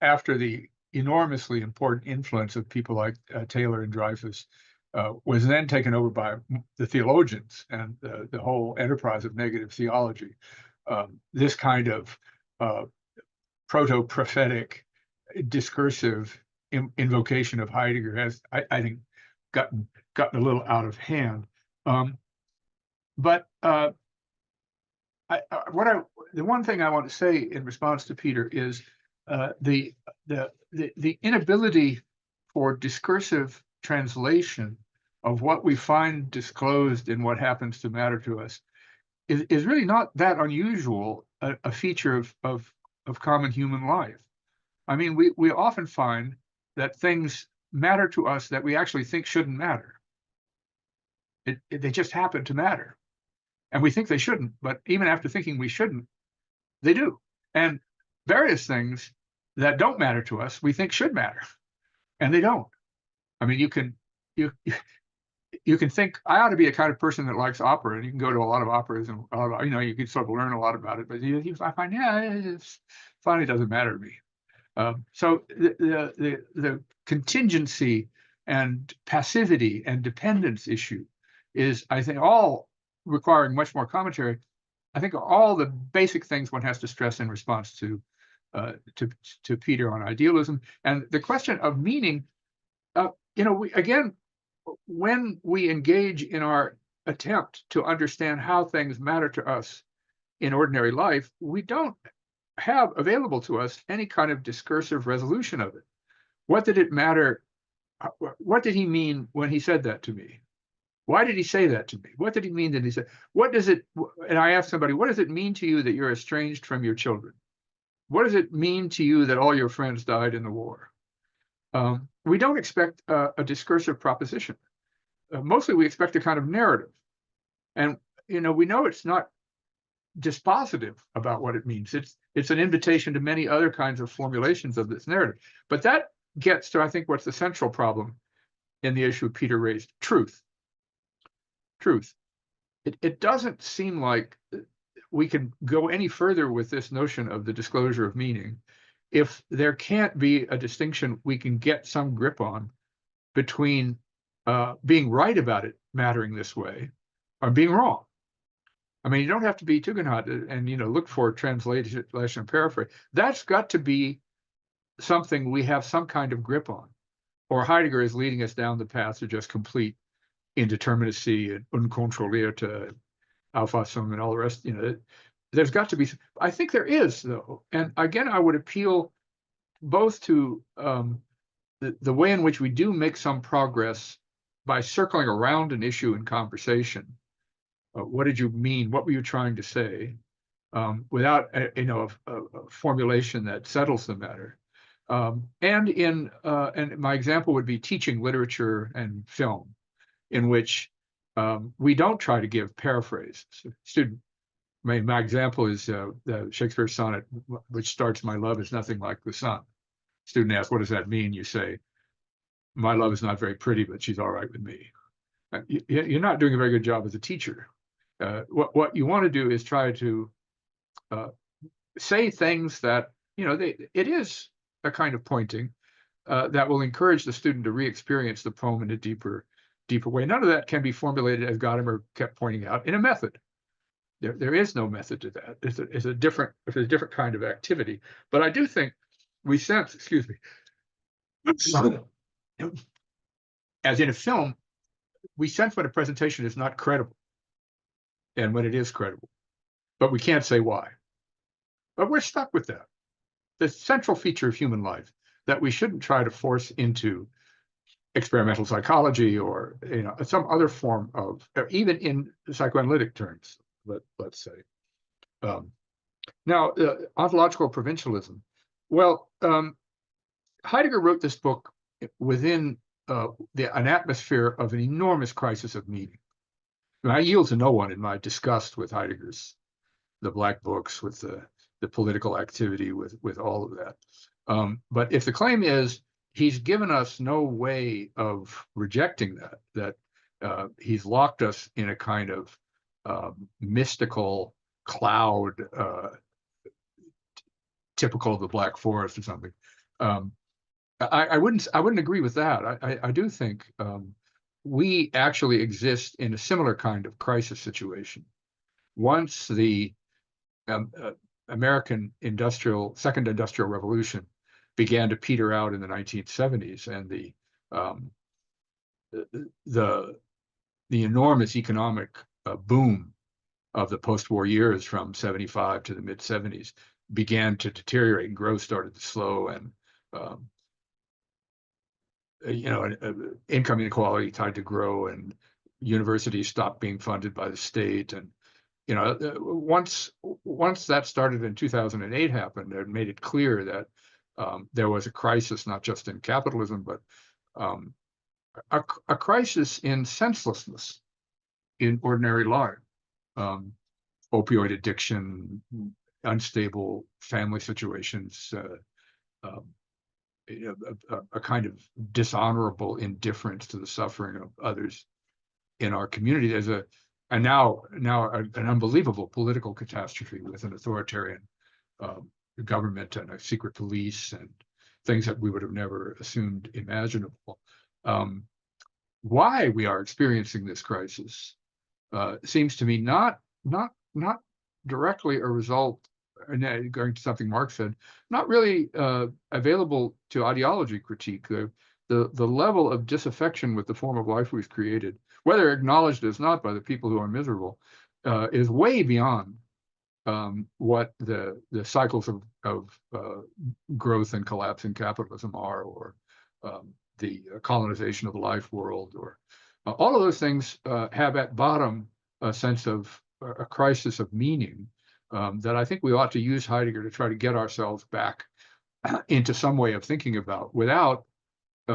after the enormously important influence of people like Taylor and Dreyfus, was then taken over by the theologians and the whole enterprise of negative theology. This kind of proto-prophetic discursive invocation of Heidegger has, I think, gotten a little out of hand. The one thing I want to say in response to Peter is the inability for discursive translation of what we find disclosed in what happens to matter to us is really not that unusual a feature of common human life. I mean, we often find that things matter to us that we actually think shouldn't matter. They just happen to matter. And we think they shouldn't, but even after thinking we shouldn't, they do. And various things that don't matter to us, we think should matter, and they don't. I mean, you can think I ought to be a kind of person that likes opera, and you can go to a lot of operas, and you can sort of learn a lot about it. But I find, it finally doesn't matter to me. So the contingency and passivity and dependence issue is, I think, all requiring much more commentary. I think all the basic things one has to stress in response to Peter on idealism and the question of meaning. When we engage in our attempt to understand how things matter to us in ordinary life, we don't have available to us any kind of discursive resolution of it. What did it matter? What did he mean when he said that to me? Why did he say that to me? What did he mean that he said? What does it, and I asked somebody, what does it mean to you that you're estranged from your children? What does it mean to you that all your friends died in the war? We don't expect a discursive proposition. Mostly we expect a kind of narrative. And, we know it's not dispositive about what it means. It's an invitation to many other kinds of formulations of this narrative. But that gets to, I think, what's the central problem in the issue Peter raised: truth. It doesn't seem like we can go any further with this notion of the disclosure of meaning if there can't be a distinction we can get some grip on between being right about it mattering this way or being wrong. I mean, you don't have to be Tugendhat and look for translation and paraphrase. That's got to be something we have some kind of grip on, or Heidegger is leading us down the path to just complete indeterminacy and unkontrollierte Auffassung and all the rest. There's got to be. I think there is, though, and again, I would appeal both to the way in which we do make some progress by circling around an issue in conversation. What did you mean? What were you trying to say? Without a formulation that settles the matter. And my example would be teaching literature and film, in which we don't try to give paraphrases. My example is the Shakespeare sonnet, which starts, "My love is nothing like the sun." Student asks, "What does that mean?" You say, "My love is not very pretty, but she's all right with me." You're not doing a very good job as a teacher. What you want to do is try to say things that, it is a kind of pointing that will encourage the student to re-experience the poem in a deeper way. None of that can be formulated, as Gadamer kept pointing out, in a method. There is no method to that. It's a different kind of activity. But I do think we sense, as in a film, we sense when a presentation is not credible and when it is credible, but we can't say why. But we're stuck with that. The central feature of human life that we shouldn't try to force into experimental psychology or some other form of, even in psychoanalytic terms, let's say. Now, ontological provincialism. Well, Heidegger wrote this book within an atmosphere of an enormous crisis of meaning. I yield to no one in my disgust with Heidegger's the black books, with the political activity, with all of that. But if the claim is he's given us no way of rejecting that he's locked us in a kind of mystical cloud, typical of the Black Forest or something. I wouldn't agree with that. I do think we actually exist in a similar kind of crisis situation. Once the American second industrial revolution began to peter out in the 1970s, and the enormous economic boom of the post-war years from 75 to the mid-70s began to deteriorate, and growth started to slow, and income inequality tried to grow, and universities stopped being funded by the state. And once that started in 2008 happened, it made it clear that there was a crisis, not just in capitalism, but a crisis in senselessness in ordinary life. Opioid addiction, unstable family situations, a kind of dishonorable indifference to the suffering of others in our community. There's now an unbelievable political catastrophe with an authoritarian government and a secret police and things that we would have never assumed imaginable. Why we are experiencing this crisis seems to me not directly a result, and going to something Marx said, not really available to ideology critique. The level of disaffection with the form of life we've created, whether acknowledged as not by the people who are miserable, is way beyond what the cycles of growth and collapse in capitalism are, or the colonization of the life world, or all of those things have at bottom a sense of a crisis of meaning that I think we ought to use Heidegger to try to get ourselves back into some way of thinking about, without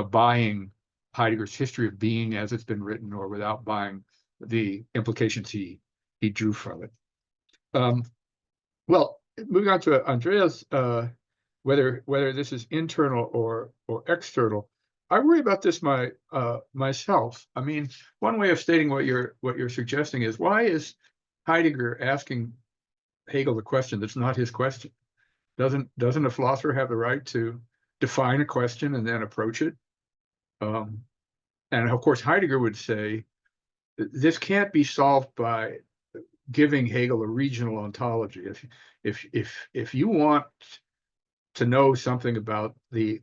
buying Heidegger's history of being as it's been written, or without buying the implications he drew from it. Well, moving on to Andreas, whether this is internal or external, I worry about this myself. I mean, one way of stating what you're suggesting is, why is Heidegger asking Hegel the question that's not his question? Doesn't a philosopher have the right to define a question and then approach it? And of course, Heidegger would say this can't be solved by giving Hegel a regional ontology. If you want to know something about the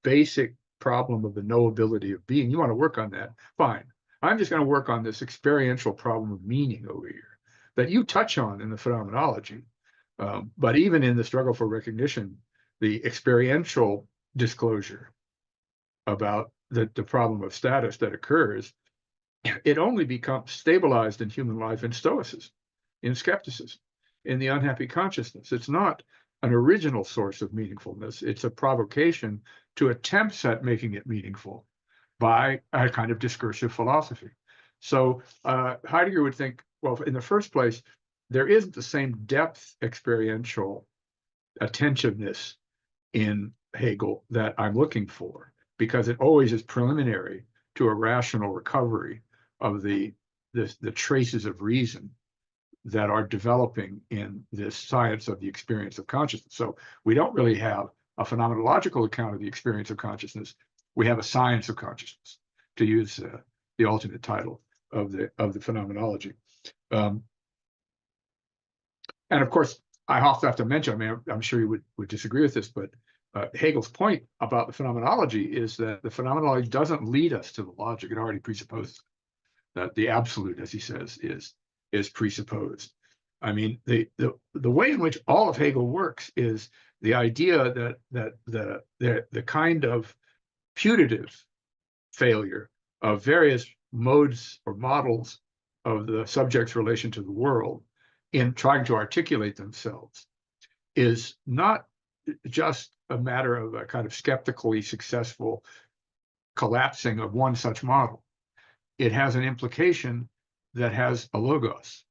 basic problem of the knowability of being, you want to work on that, fine. I'm just going to work on this experiential problem of meaning over here that you touch on in the phenomenology. But even in the struggle for recognition, the experiential disclosure about the problem of status that occurs, it only becomes stabilized in human life in stoicism, in skepticism, in the unhappy consciousness. It's not an original source of meaningfulness. It's a provocation to attempts at making it meaningful by a kind of discursive philosophy. So Heidegger would think, well, in the first place, there isn't the same depth experiential attentiveness in Hegel that I'm looking for, because it always is preliminary to a rational recovery of the traces of reason that are developing in this science of the experience of consciousness. So we don't really have a phenomenological account of the experience of consciousness. We have a science of consciousness, to use the alternate title of the phenomenology. And of course, I also have to mention, I mean, I'm sure you would disagree with this, but Hegel's point about the phenomenology is that the phenomenology doesn't lead us to the logic. It already presupposes that the absolute, as he says, is presupposed. I mean, the way in which all of Hegel works is the idea that the kind of putative failure of various modes or models of the subject's relation to the world in trying to articulate themselves is not just a matter of a kind of skeptically successful collapsing of one such model. It has an implication that has a logos.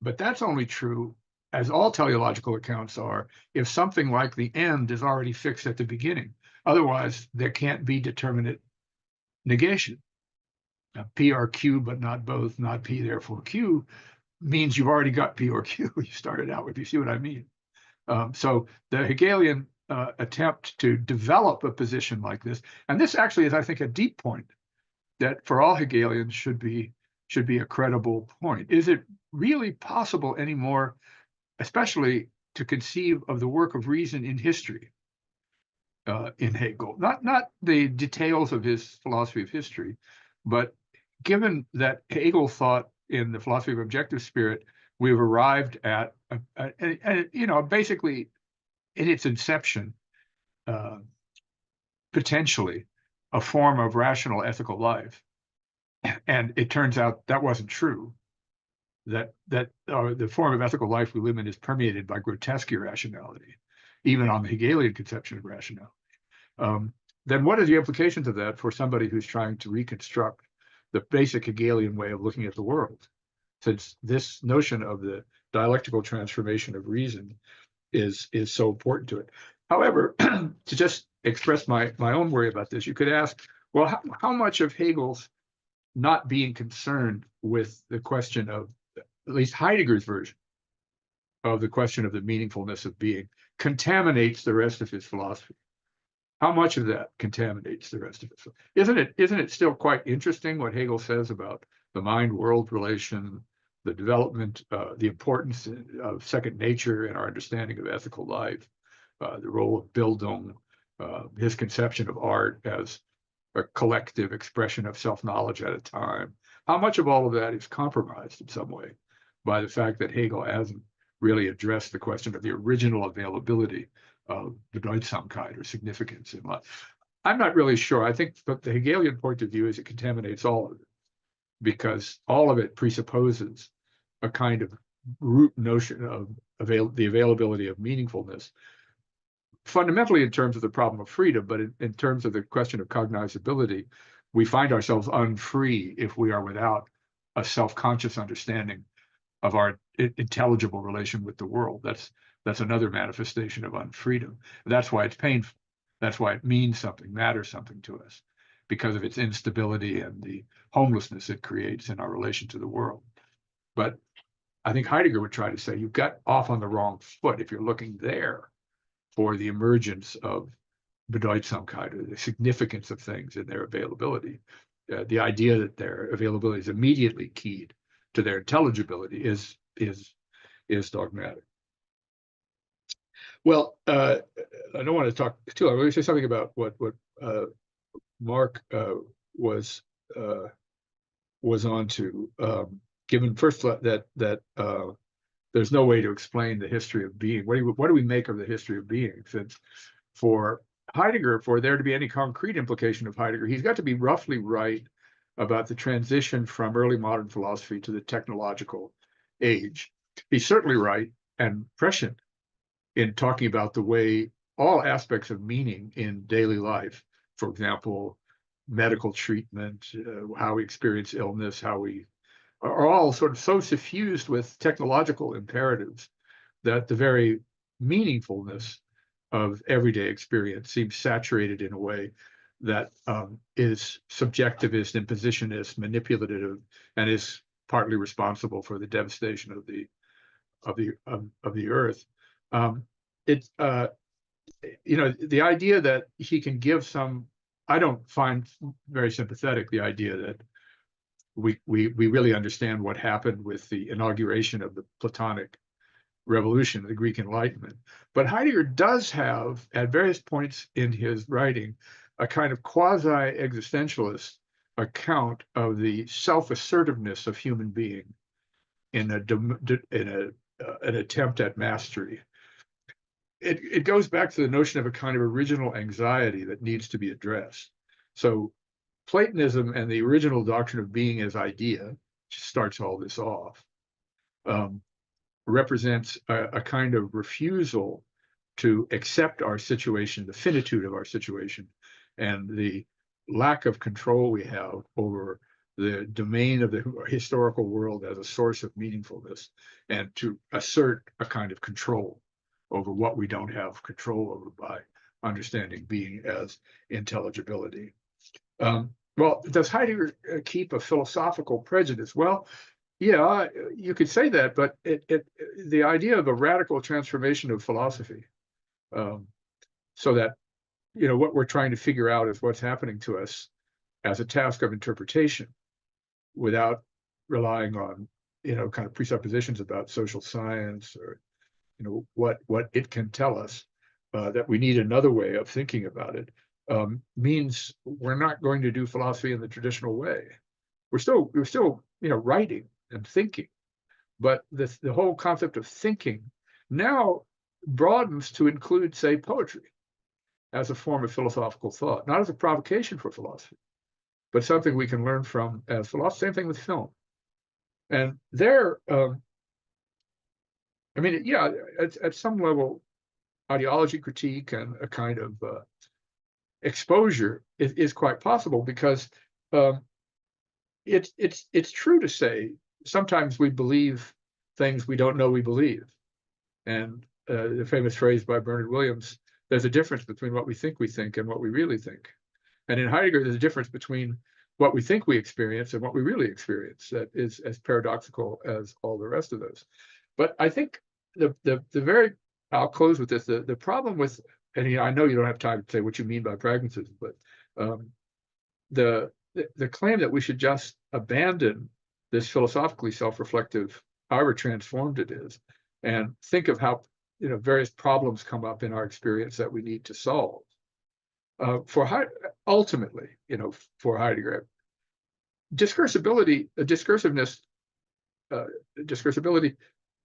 But that's only true, as all teleological accounts are, if something like the end is already fixed at the beginning. Otherwise, there can't be determinate negation. P are Q, but not both, not P, therefore Q. means you've already got P or Q. You started out with, you see what I mean? So the Hegelian attempt to develop a position like this, and this actually is, I think, a deep point that for all Hegelians should be a credible point. Is it really possible anymore, especially to conceive of the work of reason in history in Hegel? Not the details of his philosophy of history, but given that Hegel thought in the philosophy of objective spirit, we've arrived at, basically in its inception, potentially a form of rational ethical life. And it turns out that wasn't true. That the form of ethical life we live in is permeated by grotesque irrationality, even on the Hegelian conception of rationality. Then what are the implications of that for somebody who's trying to reconstruct the basic Hegelian way of looking at the world? Since this notion of the dialectical transformation of reason is so important to it. However, to just express my own worry about this, you could ask, well, how much of Hegel's not being concerned with the question of, at least Heidegger's version of the question of the meaningfulness of being, contaminates the rest of his philosophy? How much of that contaminates the rest of it? Isn't it still quite interesting what Hegel says about the mind-world relation, the development, the importance of second nature in our understanding of ethical life, the role of Bildung, his conception of art as a collective expression of self-knowledge at a time? How much of all of that is compromised in some way by the fact that Hegel hasn't really addressed the question of the original availability of Bedeutsamkeit or significance in life? I'm not really sure. I think that the Hegelian point of view is it contaminates all of it, because all of it presupposes a kind of root notion of the availability of meaningfulness, fundamentally in terms of the problem of freedom, but in terms of the question of cognizability, we find ourselves unfree if we are without a self-conscious understanding of our intelligible relation with the world. That's another manifestation of unfreedom. That's why it's painful. That's why it means something, matters something to us, because of its instability and the homelessness it creates in our relation to the world. But I think Heidegger would try to say you've got off on the wrong foot if you're looking there for the emergence of Bedeutsamkeit, or the significance of things and their availability. The idea that their availability is immediately keyed to their intelligibility is dogmatic. Well, I don't want to talk too long. Let me say something about what Mark was on to. Given first that there's no way to explain the history of being. What do we make of the history of being? Since for Heidegger, for there to be any concrete implication of Heidegger, he's got to be roughly right about the transition from early modern philosophy to the technological age. He's certainly right and prescient in talking about the way all aspects of meaning in daily life, for example, medical treatment, how we experience illness, how we are all sort of so suffused with technological imperatives that the very meaningfulness of everyday experience seems saturated in a way that is subjectivist, impositionist, manipulative, and is partly responsible for the devastation of the earth. It's the idea that he can give some, I don't find very sympathetic the idea that we really understand what happened with the inauguration of the Platonic revolution, the Greek Enlightenment. But Heidegger does have, at various points in his writing, a kind of quasi-existentialist account of the self-assertiveness of human being in an attempt at mastery. It goes back to the notion of a kind of original anxiety that needs to be addressed. So Platonism and the original doctrine of being as idea, which starts all this off, represents a kind of refusal to accept our situation, the finitude of our situation, and the lack of control we have over the domain of the historical world as a source of meaningfulness, and to assert a kind of control over what we don't have control over by understanding being as intelligibility. Well, does Heidegger keep a philosophical prejudice? Well, Yeah, you could say that, but the idea of a radical transformation of philosophy, so that, what we're trying to figure out is what's happening to us as a task of interpretation without relying on, kind of presuppositions about social science or, what it can tell us, that we need another way of thinking about it, means we're not going to do philosophy in the traditional way. We're still, writing and thinking, but the whole concept of thinking now broadens to include, say, poetry as a form of philosophical thought, not as a provocation for philosophy, but something we can learn from as philosophy. Same thing with film. And there, yeah, at some level, ideology critique and a kind of exposure is quite possible, because it's true to say sometimes we believe things we don't know we believe. And the famous phrase by Bernard Williams, there's a difference between what we think and what we really think. And in Heidegger, there's a difference between what we think we experience and what we really experience that is as paradoxical as all the rest of those. But I think I'll close with this, the problem with, and I know you don't have time to say what you mean by pragmatism, but the claim that we should just abandon this philosophically self-reflective, however transformed it is, and think of how, various problems come up in our experience that we need to solve. Ultimately, for Heidegger, discursability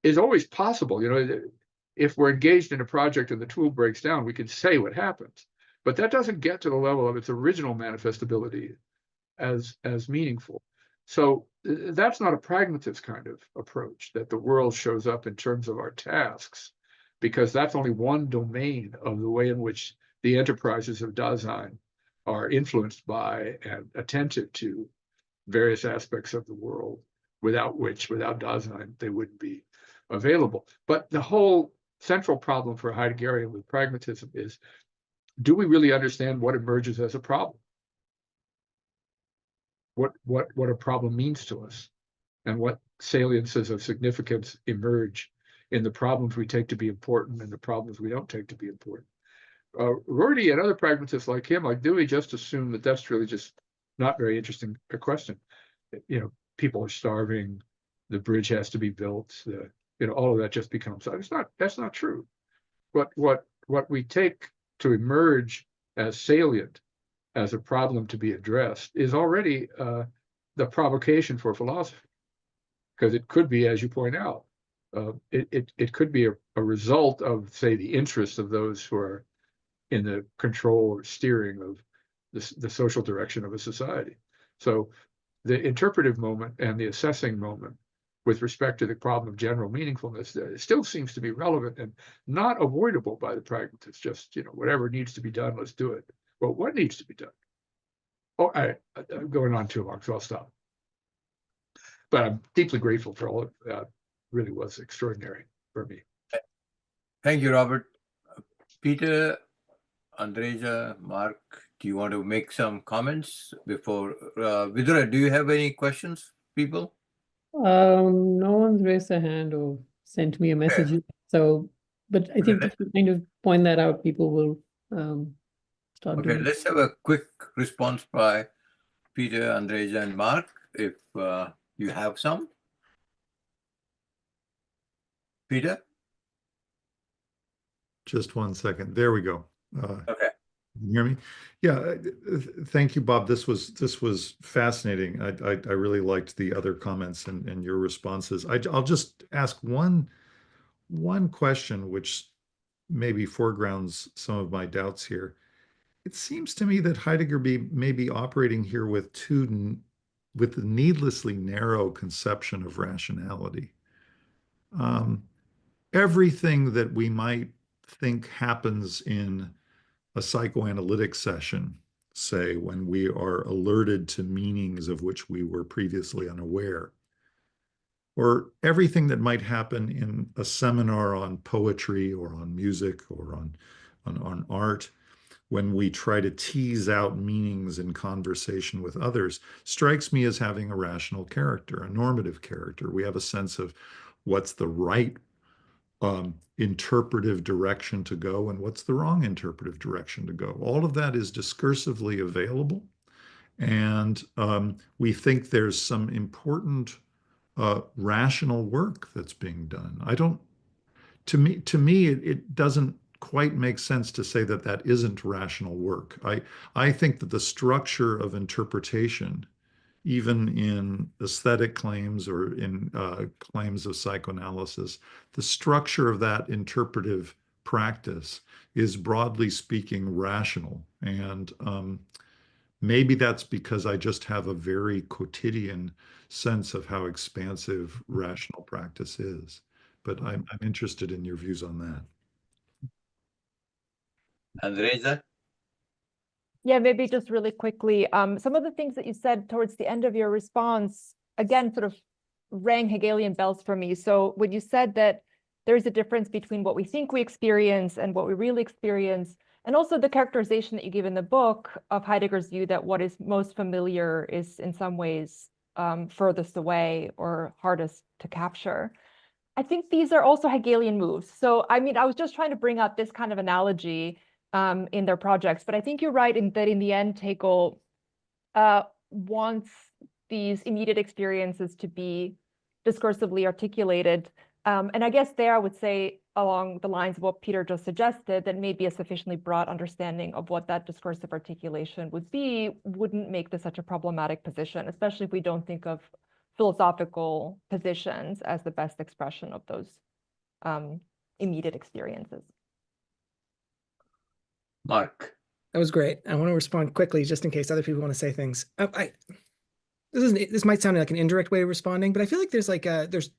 is always possible. If we're engaged in a project and the tool breaks down, we can say what happens, but that doesn't get to the level of its original manifestability as meaningful. So that's not a pragmatist kind of approach, that the world shows up in terms of our tasks, because that's only one domain of the way in which the enterprises of Dasein are influenced by and attentive to various aspects of the world, without Dasein, they wouldn't be available. But the whole central problem for Heideggerian with pragmatism is, do we really understand what emerges as a problem? What a problem means to us, and what saliences of significance emerge in the problems we take to be important and the problems we don't take to be important. Rorty and other pragmatists like him, like Dewey, just assume that that's really just not very interesting a question. People are starving, the bridge has to be built, all of that just becomes, that's not true. What we take to emerge as salient, as a problem to be addressed, is already the provocation for philosophy, because it could be, as you point out, it could be a result of, say, the interests of those who are in the control or steering of the social direction of a society. So the interpretive moment and the assessing moment with respect to the problem of general meaningfulness still seems to be relevant and not avoidable by the pragmatists. Just, whatever needs to be done, let's do it. But what needs to be done? Oh, I'm going on too long, so I'll stop. But I'm deeply grateful for all of that. Really was extraordinary for me. Thank you, Robert. Peter, Andreja, Mark, do you want to make some comments before? Vidura, do you have any questions, people? No one's raised their hand or sent me a message. Okay. So, but I think if you kind of point that out, people will start Okay, doing it. let's have a quick response by Peter, Andreja, and Mark, if you have some. Peter? Just one second. There we go. Okay. Can you hear me? Yeah. Thank you, Bob. This was fascinating. I really liked the other comments and your responses. I'll just ask one question, which maybe foregrounds some of my doubts here. It seems to me that Heidegger may be operating here with a needlessly narrow conception of rationality. Everything that we might think happens in a psychoanalytic session, say when we are alerted to meanings of which we were previously unaware, or everything that might happen in a seminar on poetry or on music or on art, when we try to tease out meanings in conversation with others, strikes me as having a rational character, a normative character. We have a sense of what's the right interpretive direction to go and what's the wrong interpretive direction to go. All of that is discursively available. And we think there's some important rational work that's being done. To me, it doesn't quite make sense to say that that isn't rational work. I think that the structure of interpretation, even in aesthetic claims or in claims of psychoanalysis, the structure of that interpretive practice is broadly speaking rational. And maybe that's because I just have a very quotidian sense of how expansive rational practice is. But I'm interested in your views on that. Andresa? Yeah, maybe just really quickly, some of the things that you said towards the end of your response, again, sort of rang Hegelian bells for me. So when you said that there's a difference between what we think we experience and what we really experience, and also the characterization that you give in the book of Heidegger's view that what is most familiar is in some ways furthest away or hardest to capture. I think these are also Hegelian moves. So, I mean, I was just trying to bring up this kind of analogy in their projects, but I think you're right in that in the end, Hegel wants these immediate experiences to be discursively articulated. And I guess there I would say along the lines of what Peter just suggested, that maybe a sufficiently broad understanding of what that discursive articulation would be wouldn't make this such a problematic position, especially if we don't think of philosophical positions as the best expression of those immediate experiences. Mark? That was great. I want to respond quickly, just in case other people want to say things. This might sound like an indirect way of responding, but I feel like there's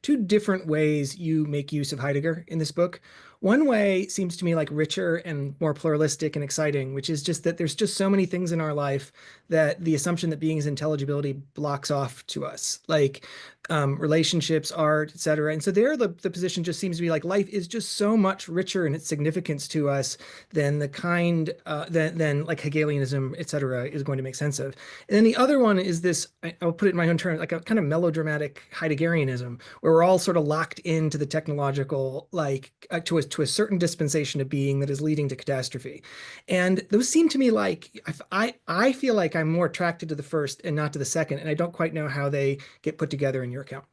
two different ways you make use of Heidegger in this book. One way seems to me like richer and more pluralistic and exciting, which is just that there's just so many things in our life that the assumption that being is intelligibility blocks off to us, like relationships, art, etc. And so there, the position just seems to be like life is just so much richer in its significance to us than the kind than like Hegelianism, etc., is going to make sense of. And then the other one is this, I'll put it in my own terms, like a kind of melodramatic Heideggerianism, where we're all sort of locked into the technological, like to a certain dispensation of being that is leading to catastrophe. And those seem to me like, I feel like I'm more attracted to the first and not to the second, and I don't quite know how they get put together in your account.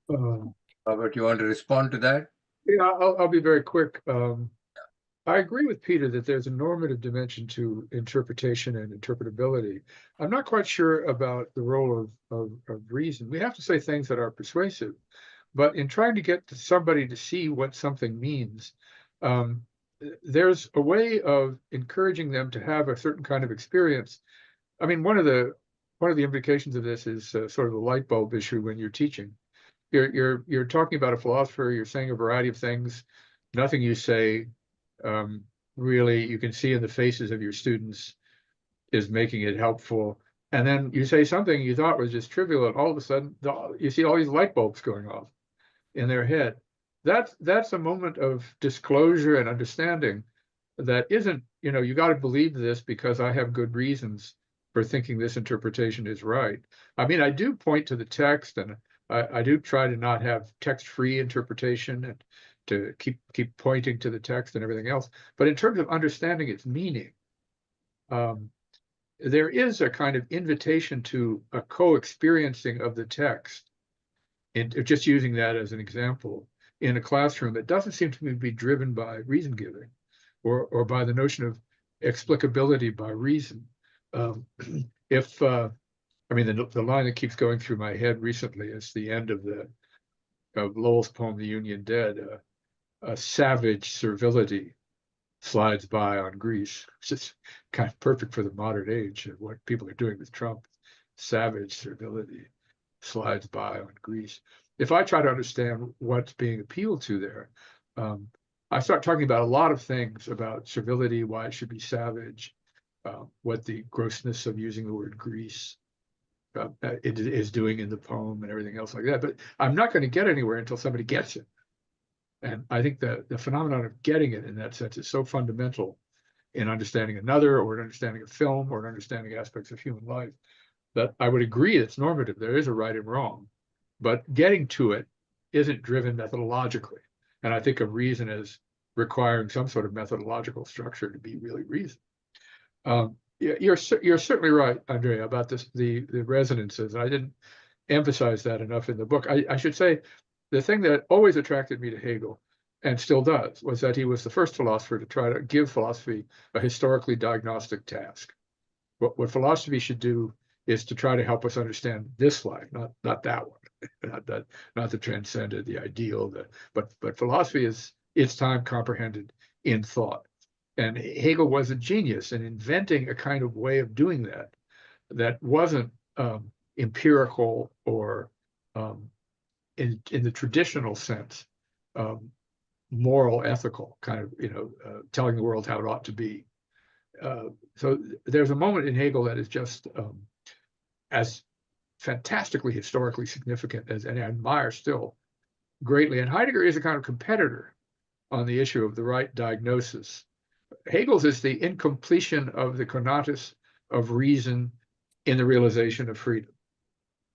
Robert, you want to respond to that? Yeah, I'll be very quick. I agree with Peter that there's a normative dimension to interpretation and interpretability. I'm not quite sure about the role of reason. We have to say things that are persuasive, but in trying to get to somebody to see what something means, there's a way of encouraging them to have a certain kind of experience. I mean, one of the implications of this is sort of the light bulb issue when you're teaching. You're talking about a philosopher, you're saying a variety of things. Nothing you say really, you can see in the faces of your students, is making it helpful. And then you say something you thought was just trivial, and all of a sudden you see all these light bulbs going off in their head. That's a moment of disclosure and understanding that isn't, you got to believe this because I have good reasons for thinking this interpretation is right. I mean, I do point to the text, and I do try to not have text-free interpretation and to keep pointing to the text and everything else. But in terms of understanding its meaning, there is a kind of invitation to a co-experiencing of the text. And just using that as an example, in a classroom that doesn't seem to be driven by reason giving or by the notion of explicability by reason. I mean, the line that keeps going through my head recently is the end of Lowell's poem, The Union Dead. A savage servility slides by on Greece, which is kind of perfect for the modern age of what people are doing with Trump. Savage servility slides by on Greece. If I try to understand what's being appealed to there, I start talking about a lot of things about servility, why it should be savage, what the grossness of using the word Greece it is doing in the poem and everything else like that. But I'm not going to get anywhere until somebody gets it. And I think that the phenomenon of getting it in that sense is so fundamental in understanding another, or in understanding a film, or in understanding aspects of human life, that I would agree it's normative. There is a right and wrong, but getting to it isn't driven methodologically. And I think of reason as requiring some sort of methodological structure to be really reason. You're certainly right, Andrea, about the resonances. I didn't emphasize that enough in the book. I should say the thing that always attracted me to Hegel, and still does, was that he was the first philosopher to try to give philosophy a historically diagnostic task. What philosophy should do is to try to help us understand this life, not that one, not the transcendent, the ideal, but philosophy is its time comprehended in thought. And Hegel was a genius in inventing a kind of way of doing that wasn't empirical or in the traditional sense, moral, ethical, kind of, telling the world how it ought to be. So there's a moment in Hegel that is just as fantastically historically significant as, and I admire still greatly. And Heidegger is a kind of competitor on the issue of the right diagnosis. Hegel's is the incompletion of the conatus of reason in the realization of freedom.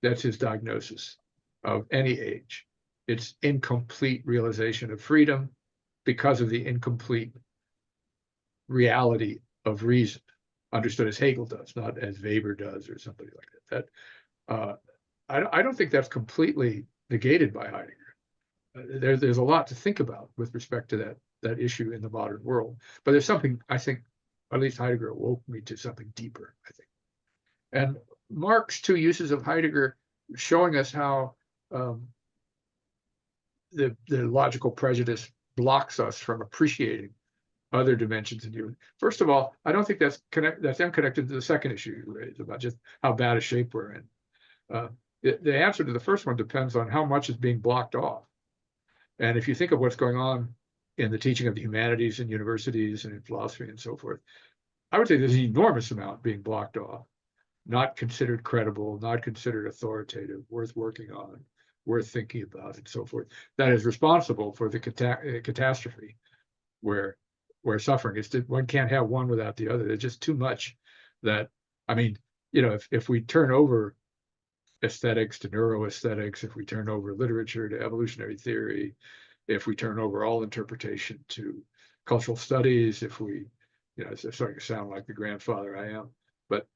That's his diagnosis of any age. It's incomplete realization of freedom because of the incomplete reality of reason, understood as Hegel does, not as Weber does or somebody like that. I don't think that's completely negated by Heidegger. There's a lot to think about with respect to that issue in the modern world. But there's something, I think, at least Heidegger awoke me to something deeper, I think. And Marx's two uses of Heidegger showing us how the logical prejudice blocks us from appreciating other dimensions in human. First of all, I don't think that's unconnected to the second issue you raised about just how bad a shape we're in. The answer to the first one depends on how much is being blocked off. And if you think of what's going on in the teaching of the humanities in universities and in philosophy and so forth, I would say there's an enormous amount being blocked off, not considered credible, not considered authoritative, worth working on, worth thinking about, and so forth. That is responsible for the catastrophe where suffering is. One can't have one without the other. There's just too much that, I mean, if we turn over aesthetics to neuroaesthetics, if we turn over literature to evolutionary theory, if we turn over all interpretation to cultural studies, if we, it's starting to sound like the grandfather I am, but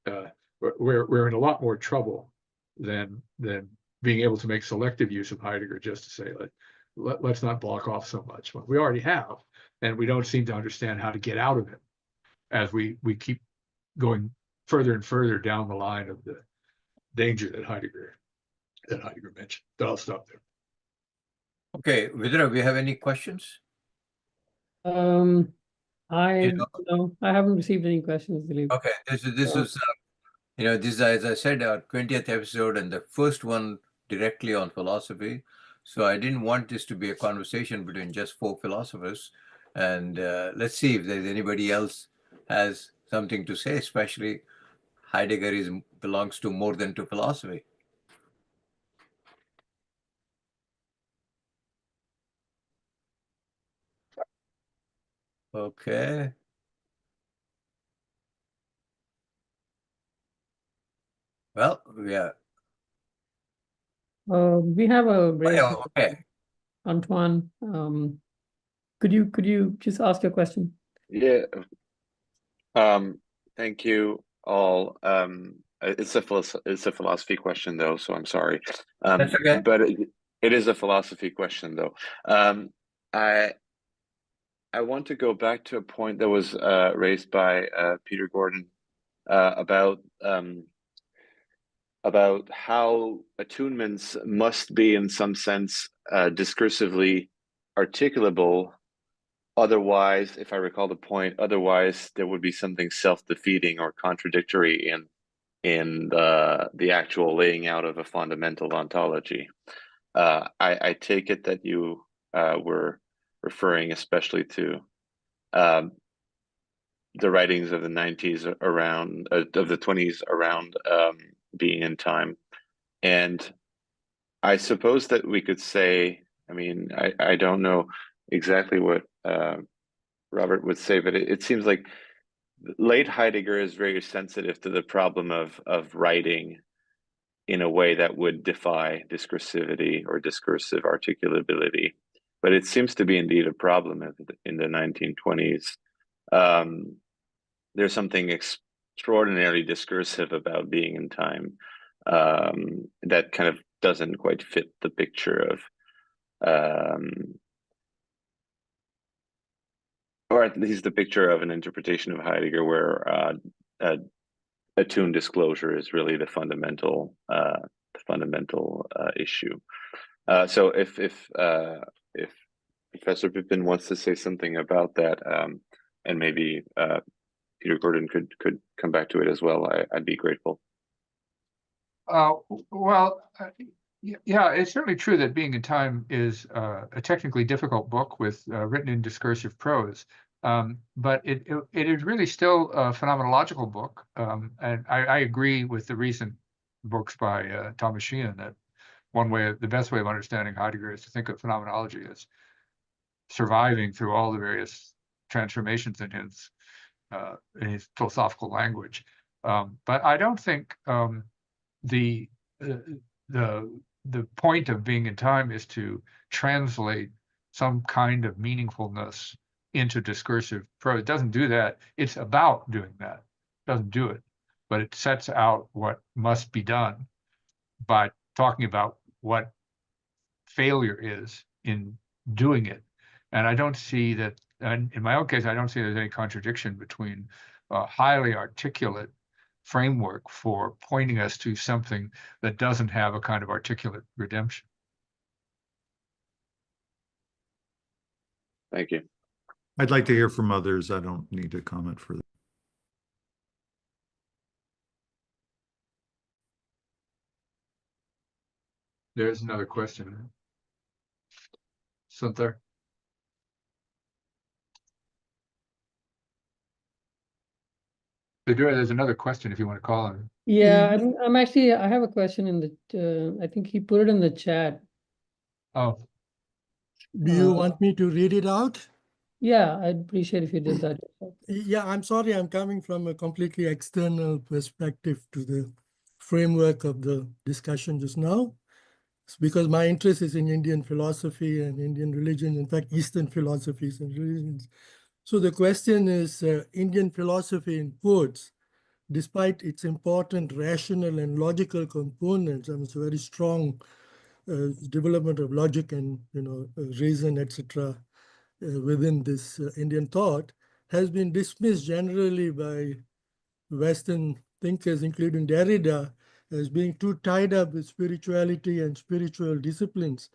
we're in a lot more trouble than being able to make selective use of Heidegger just to say, let's not block off so much. Well, we already have, and we don't seem to understand how to get out of it as we keep going further and further down the line of the danger that Heidegger mentioned. But I'll stop there. Okay, Vidra, we have any questions? No, I haven't received any questions, Dilip. Okay, this is this is, as I said, our 20th episode and the first one directly on philosophy. So I didn't want this to be a conversation between just four philosophers. And let's see if there's anybody else has something to say, especially Heidegger belongs to more than to philosophy. Okay. Well, yeah. We have a raised hand. Okay. Antoine, could you just ask your question? Yeah. Thank you all. It's a philosophy question though, so I'm sorry. That's okay. But it is a philosophy question though. I want to go back to a point that was raised by Peter Gordon about how attunements must be in some sense discursively articulable. Otherwise, if I recall the point, otherwise there would be something self-defeating or contradictory in the actual laying out of a fundamental ontology. I take it that you were referring especially to the writings of the 90s around of the 20s around being in time, and I suppose that we could say, I mean, I don't know exactly what Robert would say, but it seems like late Heidegger is very sensitive to the problem of writing in a way that would defy discursivity or discursive articulability. But it seems to be indeed a problem in the 1920s. There's something extraordinarily discursive about being in time that kind of doesn't quite fit the picture of, or at least the picture of an interpretation of Heidegger where attuned disclosure is really the fundamental issue. So if Professor Pippin wants to say something about that, and maybe Peter Gordon could come back to it as well, I'd be grateful. Well, yeah, it's certainly true that Being in Time is a technically difficult book with written in discursive prose. But it is really still a phenomenological book. And I agree with the recent books by Thomas Sheehan that the best way of understanding Heidegger is to think of phenomenology as surviving through all the various transformations in his philosophical language. But I don't think the point of Being in Time is to translate some kind of meaningfulness into discursive prose. It doesn't do that. It's about doing that. It doesn't do it, but it sets out what must be done by talking about what failure is in doing it. And I don't see that, and in my own case, I don't see there's any contradiction between a highly articulate framework for pointing us to something that doesn't have a kind of articulate redemption. Thank you. I'd like to hear from others. I don't need to comment further. There's another question. Sundar? There's another question if you want to call him. Yeah, I have a question in the, I think he put it in the chat. Oh, Do you want me to read it out? Yeah, I'd appreciate if you did that. Yeah, I'm sorry, I'm coming from a completely external perspective to the framework of the discussion just now. It's because my interest is in Indian philosophy and Indian religion, in fact, Eastern philosophies and religions. So the question is, Indian philosophy in quotes, despite its important rational and logical components, and it's a very strong development of logic and reason, etc., within this Indian thought, has been dismissed generally by Western thinkers, including Derrida, as being too tied up with spirituality and spiritual disciplines.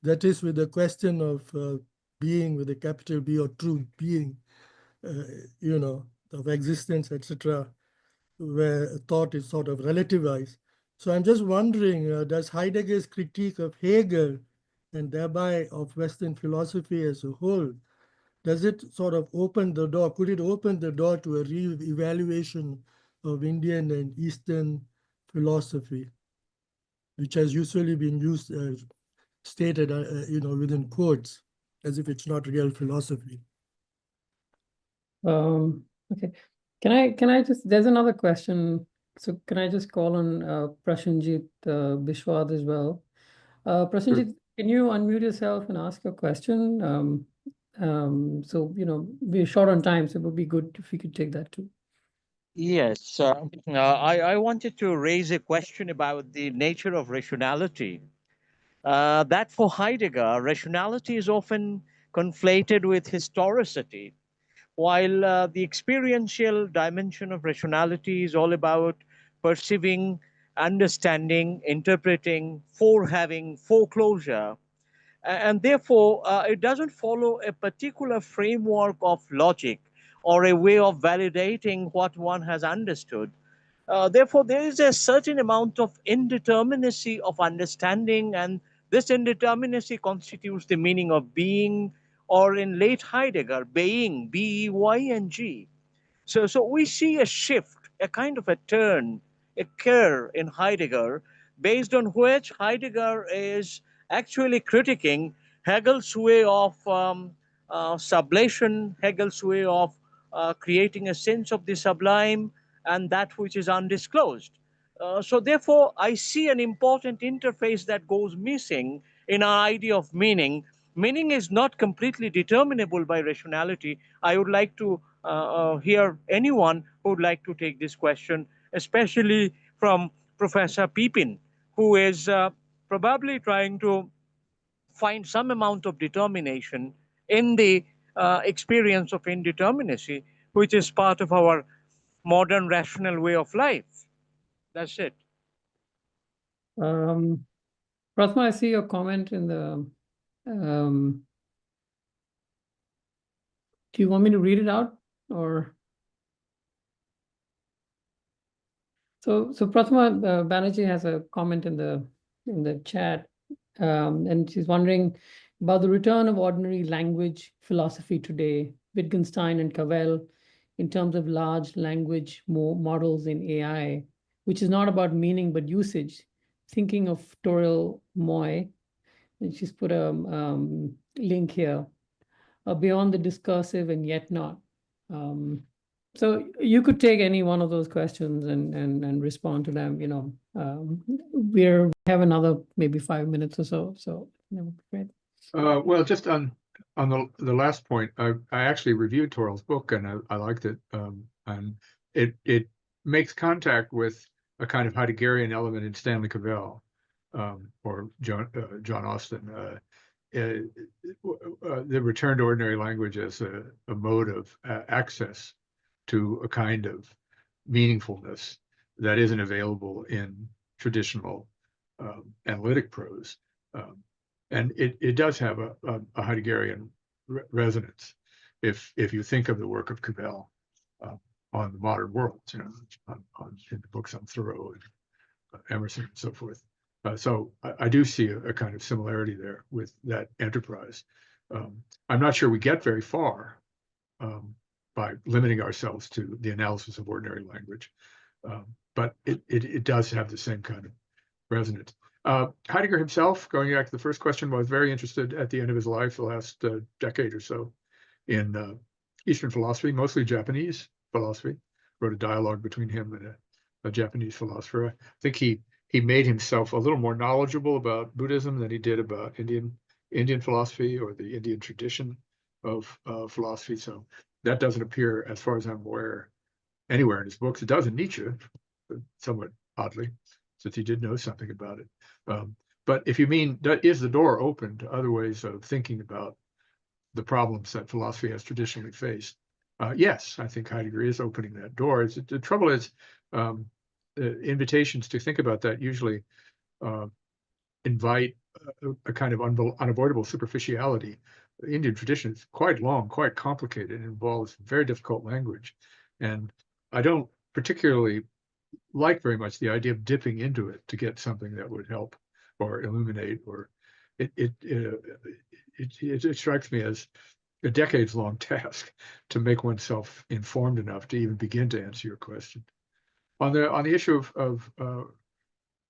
That is, with the question of being with a capital B or true being, of existence, etc., where thought is sort of relativized. So I'm just wondering, does Heidegger's critique of Hegel and thereby of Western philosophy as a whole, does it sort of open the door? Could it open the door to a re-evaluation of Indian and Eastern philosophy, which has usually been used, stated, within quotes, as if it's not real philosophy? Okay. Can I just, there's another question. So can I just call on Prasenjit Bishwat as well? Prasenjit, can you unmute yourself and ask your question? So, we're short on time, so it would be good if we could take that too. Yes, I wanted to raise a question about the nature of rationality. That for Heidegger, rationality is often conflated with historicity, while the experiential dimension of rationality is all about perceiving, understanding, interpreting, forehaving, foreclosure. And therefore, it doesn't follow a particular framework of logic or a way of validating what one has understood. Therefore, there is a certain amount of indeterminacy of understanding, and this indeterminacy constitutes the meaning of being, or in late Heidegger, being, B-E-Y-N-G. So we see a shift, a kind of a turn, occur in Heidegger, based on which Heidegger is actually critiquing Hegel's way of sublation, Hegel's way of creating a sense of the sublime and that which is undisclosed. So therefore, I see an important interface that goes missing in our idea of meaning. Meaning is not completely determinable by rationality. I would like to hear anyone who would like to take this question, especially from Professor Pippin, who is probably trying to find some amount of determination in the experience of indeterminacy, which is part of our modern rational way of life. That's it. Prathama, I see your comment in the. Do you want me to read it out, or? So Prathama Banerjee has a comment in the chat, and she's wondering about the return of ordinary language philosophy today, Wittgenstein and Cavell, in terms of large language models in AI, which is not about meaning but usage. Thinking of Toril Moy, and she's put a link here, beyond the discursive and yet not. So you could take any one of those questions and respond to them. We have another maybe 5 minutes or so. So that would be great. Well, just on the last point, I actually reviewed Toril's book and I liked it. And it makes contact with a kind of Heideggerian element in Stanley Cavell or John Austin. The return to ordinary language as a mode of access to a kind of meaningfulness that isn't available in traditional analytic prose. And it does have a Heideggerian resonance if you think of the work of Cavell on the modern world, in the books on Thoreau and Emerson and so forth. So I do see a kind of similarity there with that enterprise. I'm not sure we get very far by limiting ourselves to the analysis of ordinary language, but it does have the same kind of resonance. Heidegger himself, going back to the first question, was very interested at the end of his life, the last decade or so, in Eastern philosophy, mostly Japanese philosophy. Wrote a dialogue between him and a Japanese philosopher. I think he made himself a little more knowledgeable about Buddhism than he did about Indian philosophy or the Indian tradition of philosophy. So that doesn't appear, as far as I'm aware, anywhere in his books. It does in Nietzsche, somewhat oddly, since he did know something about it. But if you mean, is the door open to other ways of thinking about the problems that philosophy has traditionally faced? Yes, I think Heidegger is opening that door. The trouble is, invitations to think about that usually invite a kind of unavoidable superficiality. The Indian tradition is quite long, quite complicated, and involves very difficult language. And I don't particularly like very much the idea of dipping into it to get something that would help or illuminate, or it strikes me as a decades-long task to make oneself informed enough to even begin to answer your question. On the issue of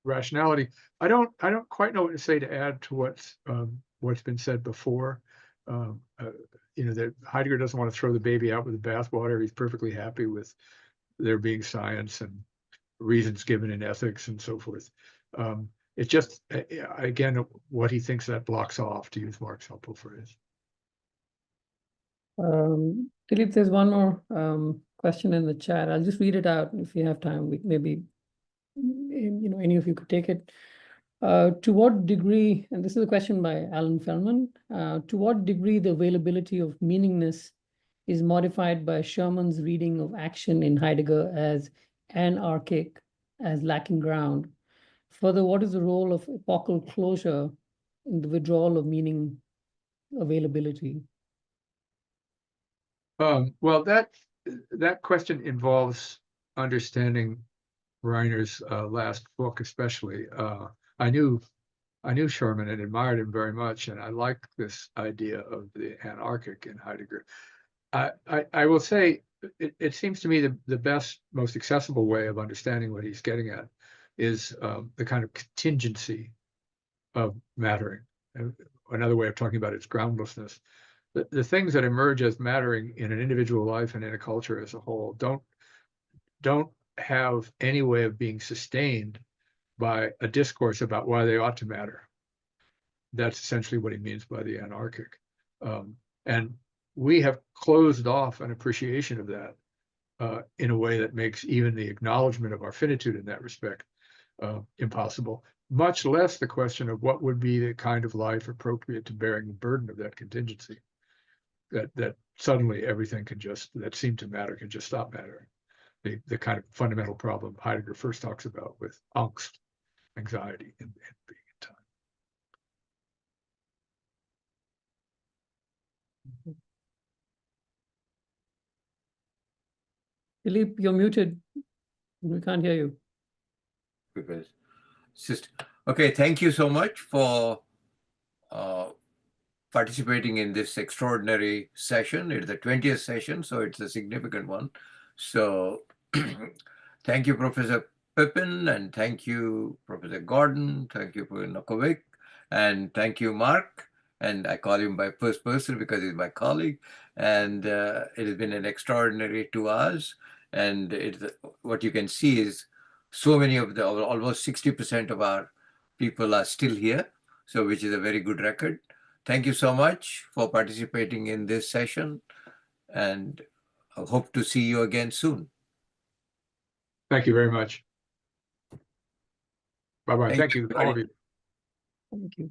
rationality, I don't quite know what to say to add to what's been said before. That Heidegger doesn't want to throw the baby out with the bathwater. He's perfectly happy with there being science and reasons given in ethics and so forth. It's just, again, what he thinks that blocks off, to use Mark's helpful phrase. Philip, there's one more question in the chat. I'll just read it out. If you have time, maybe any of you could take it. To what degree, and this is a question by Alan Feldman, to what degree the availability of meaningness is modified by Sherman's reading of action in Heidegger as anarchic, as lacking ground? Further, what is the role of epochal closure in the withdrawal of meaning availability? Well, that question involves understanding Reiner's last book, especially. I knew Sherman and admired him very much, and I like this idea of the anarchic in Heidegger. I will say it seems to me the best, most accessible way of understanding what he's getting at is the kind of contingency of mattering. another way of talking about its groundlessness. The things that emerge as mattering in an individual life and in a culture as a whole don't have any way of being sustained by a discourse about why they ought to matter. That's essentially what he means by the anarchic. And we have closed off an appreciation of that in a way that makes even the acknowledgement of our finitude in that respect impossible, much less the question of what would be the kind of life appropriate to bearing the burden of that contingency. That suddenly everything that seemed to matter can just stop mattering. The kind of fundamental problem Heidegger first talks about with angst, anxiety, and being in time. Philippe, you're muted. We can't hear you. Because it's just okay. Thank you so much for participating in this extraordinary session. It's the 20th session, so it's a significant one. So thank you, Professor Pippin, and thank you, Professor Gordon. Thank you, Professor Nokovic, and thank you, Mark. And I call him by first person because he's my colleague. And it has been an extraordinary 2 hours. And what you can see is so many of almost 60% of our people are still here, so which is a very good record. Thank you so much for participating in this session, and I hope to see you again soon. Thank you very much. Bye-bye. Thank you, all of everybody. you. Thank you.